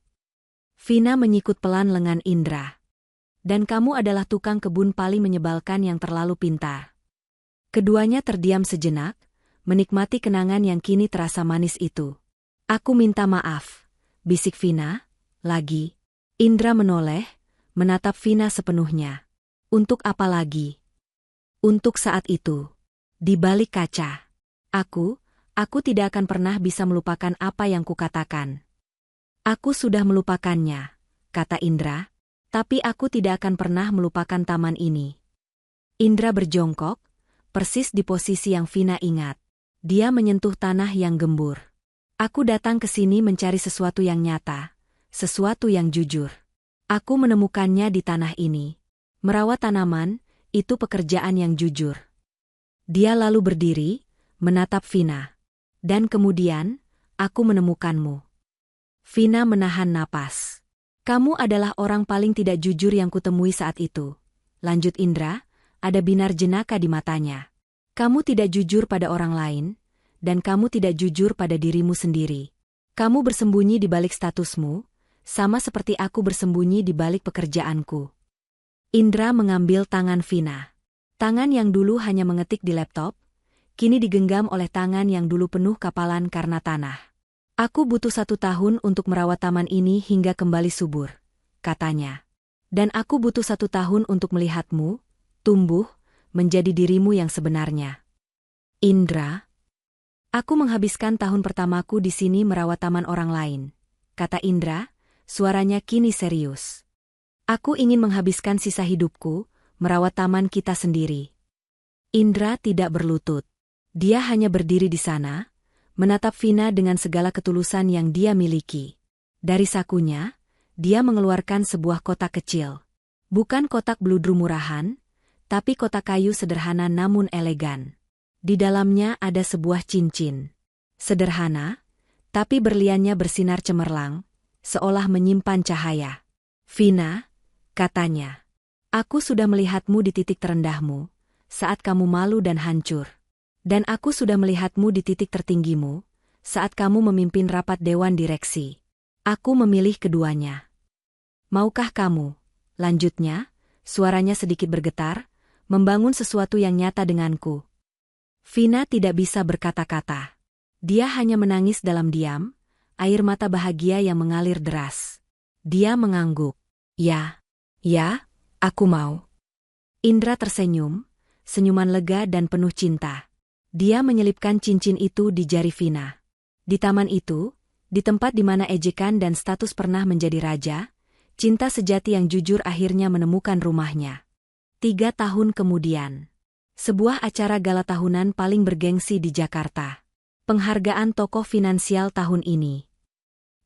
Vina menyikut pelan lengan Indra. "Dan kamu adalah tukang kebun paling menyebalkan yang terlalu pintar." Keduanya terdiam sejenak, menikmati kenangan yang kini terasa manis itu. "Aku minta maaf," bisik Vina, lagi. Indra menoleh, menatap Vina sepenuhnya. "Untuk apa lagi?" "Untuk saat itu. Di balik kaca. Aku tidak akan pernah bisa melupakan apa yang kukatakan." "Aku sudah melupakannya," kata Indra, "tapi aku tidak akan pernah melupakan taman ini." Indra berjongkok, persis di posisi yang Vina ingat. Dia menyentuh tanah yang gembur. "Aku datang ke sini mencari sesuatu yang nyata, sesuatu yang jujur. Aku menemukannya di tanah ini. Merawat tanaman, itu pekerjaan yang jujur." Dia lalu berdiri, menatap Vina. "Dan kemudian, aku menemukanmu." Vina menahan napas. "Kamu adalah orang paling tidak jujur yang kutemui saat itu," lanjut Indra, ada binar jenaka di matanya. "Kamu tidak jujur pada orang lain, dan kamu tidak jujur pada dirimu sendiri. Kamu bersembunyi di balik statusmu, sama seperti aku bersembunyi di balik pekerjaanku." Indra mengambil tangan Vina. Tangan yang dulu hanya mengetik di laptop, kini digenggam oleh tangan yang dulu penuh kapalan karena tanah. "Aku butuh 1 tahun untuk merawat taman ini hingga kembali subur," katanya. "Dan aku butuh 1 tahun untuk melihatmu tumbuh menjadi dirimu yang sebenarnya." "Indra, aku menghabiskan tahun pertamaku di sini merawat taman orang lain," kata Indra, suaranya kini serius. "Aku ingin menghabiskan sisa hidupku merawat taman kita sendiri." Indra tidak berlutut. Dia hanya berdiri di sana, menatap Vina dengan segala ketulusan yang dia miliki. Dari sakunya, dia mengeluarkan sebuah kotak kecil. Bukan kotak bludru murahan, tapi kotak kayu sederhana namun elegan. Di dalamnya ada sebuah cincin. Sederhana, tapi berliannya bersinar cemerlang, seolah menyimpan cahaya. "Vina," katanya, "aku sudah melihatmu di titik terendahmu, saat kamu malu dan hancur. Dan aku sudah melihatmu di titik tertinggimu, saat kamu memimpin rapat dewan direksi. Aku memilih keduanya. Maukah kamu?" Lanjutnya, suaranya sedikit bergetar, "membangun sesuatu yang nyata denganku?" Vina tidak bisa berkata-kata. Dia hanya menangis dalam diam, air mata bahagia yang mengalir deras. Dia mengangguk. "Ya." Ya, aku mau. Indra tersenyum, senyuman lega dan penuh cinta. Dia menyelipkan cincin itu di jari Vina. Di taman itu, di tempat di mana ejekan dan status pernah menjadi raja, cinta sejati yang jujur akhirnya menemukan rumahnya. 3 tahun kemudian. Sebuah acara gala tahunan paling bergengsi di Jakarta. Penghargaan tokoh finansial tahun ini.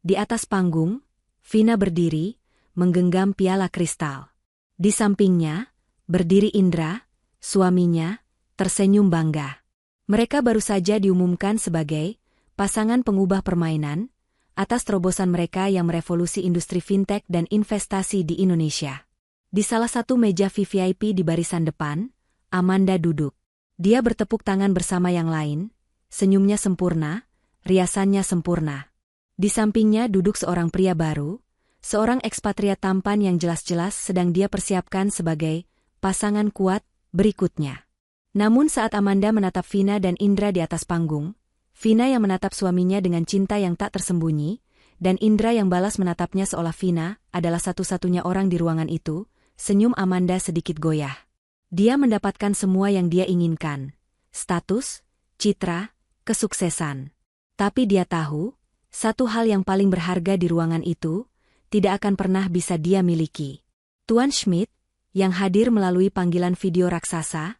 Di atas panggung, Vina berdiri, menggenggam piala kristal. Di sampingnya, berdiri Indra, suaminya, tersenyum bangga. Mereka baru saja diumumkan sebagai pasangan pengubah permainan atas terobosan mereka yang merevolusi industri fintech dan investasi di Indonesia. Di salah satu meja VVIP di barisan depan, Amanda duduk. Dia bertepuk tangan bersama yang lain, senyumnya sempurna, riasannya sempurna. Di sampingnya duduk seorang pria baru, seorang ekspatriat tampan yang jelas-jelas sedang dia persiapkan sebagai pasangan kuat berikutnya. Namun saat Amanda menatap Vina dan Indra di atas panggung, Vina yang menatap suaminya dengan cinta yang tak tersembunyi, dan Indra yang balas menatapnya seolah Vina adalah satu-satunya orang di ruangan itu, senyum Amanda sedikit goyah. Dia mendapatkan semua yang dia inginkan, status, citra, kesuksesan. Tapi dia tahu, satu hal yang paling berharga di ruangan itu, tidak akan pernah bisa dia miliki. Tuan Schmidt, yang hadir melalui panggilan video raksasa,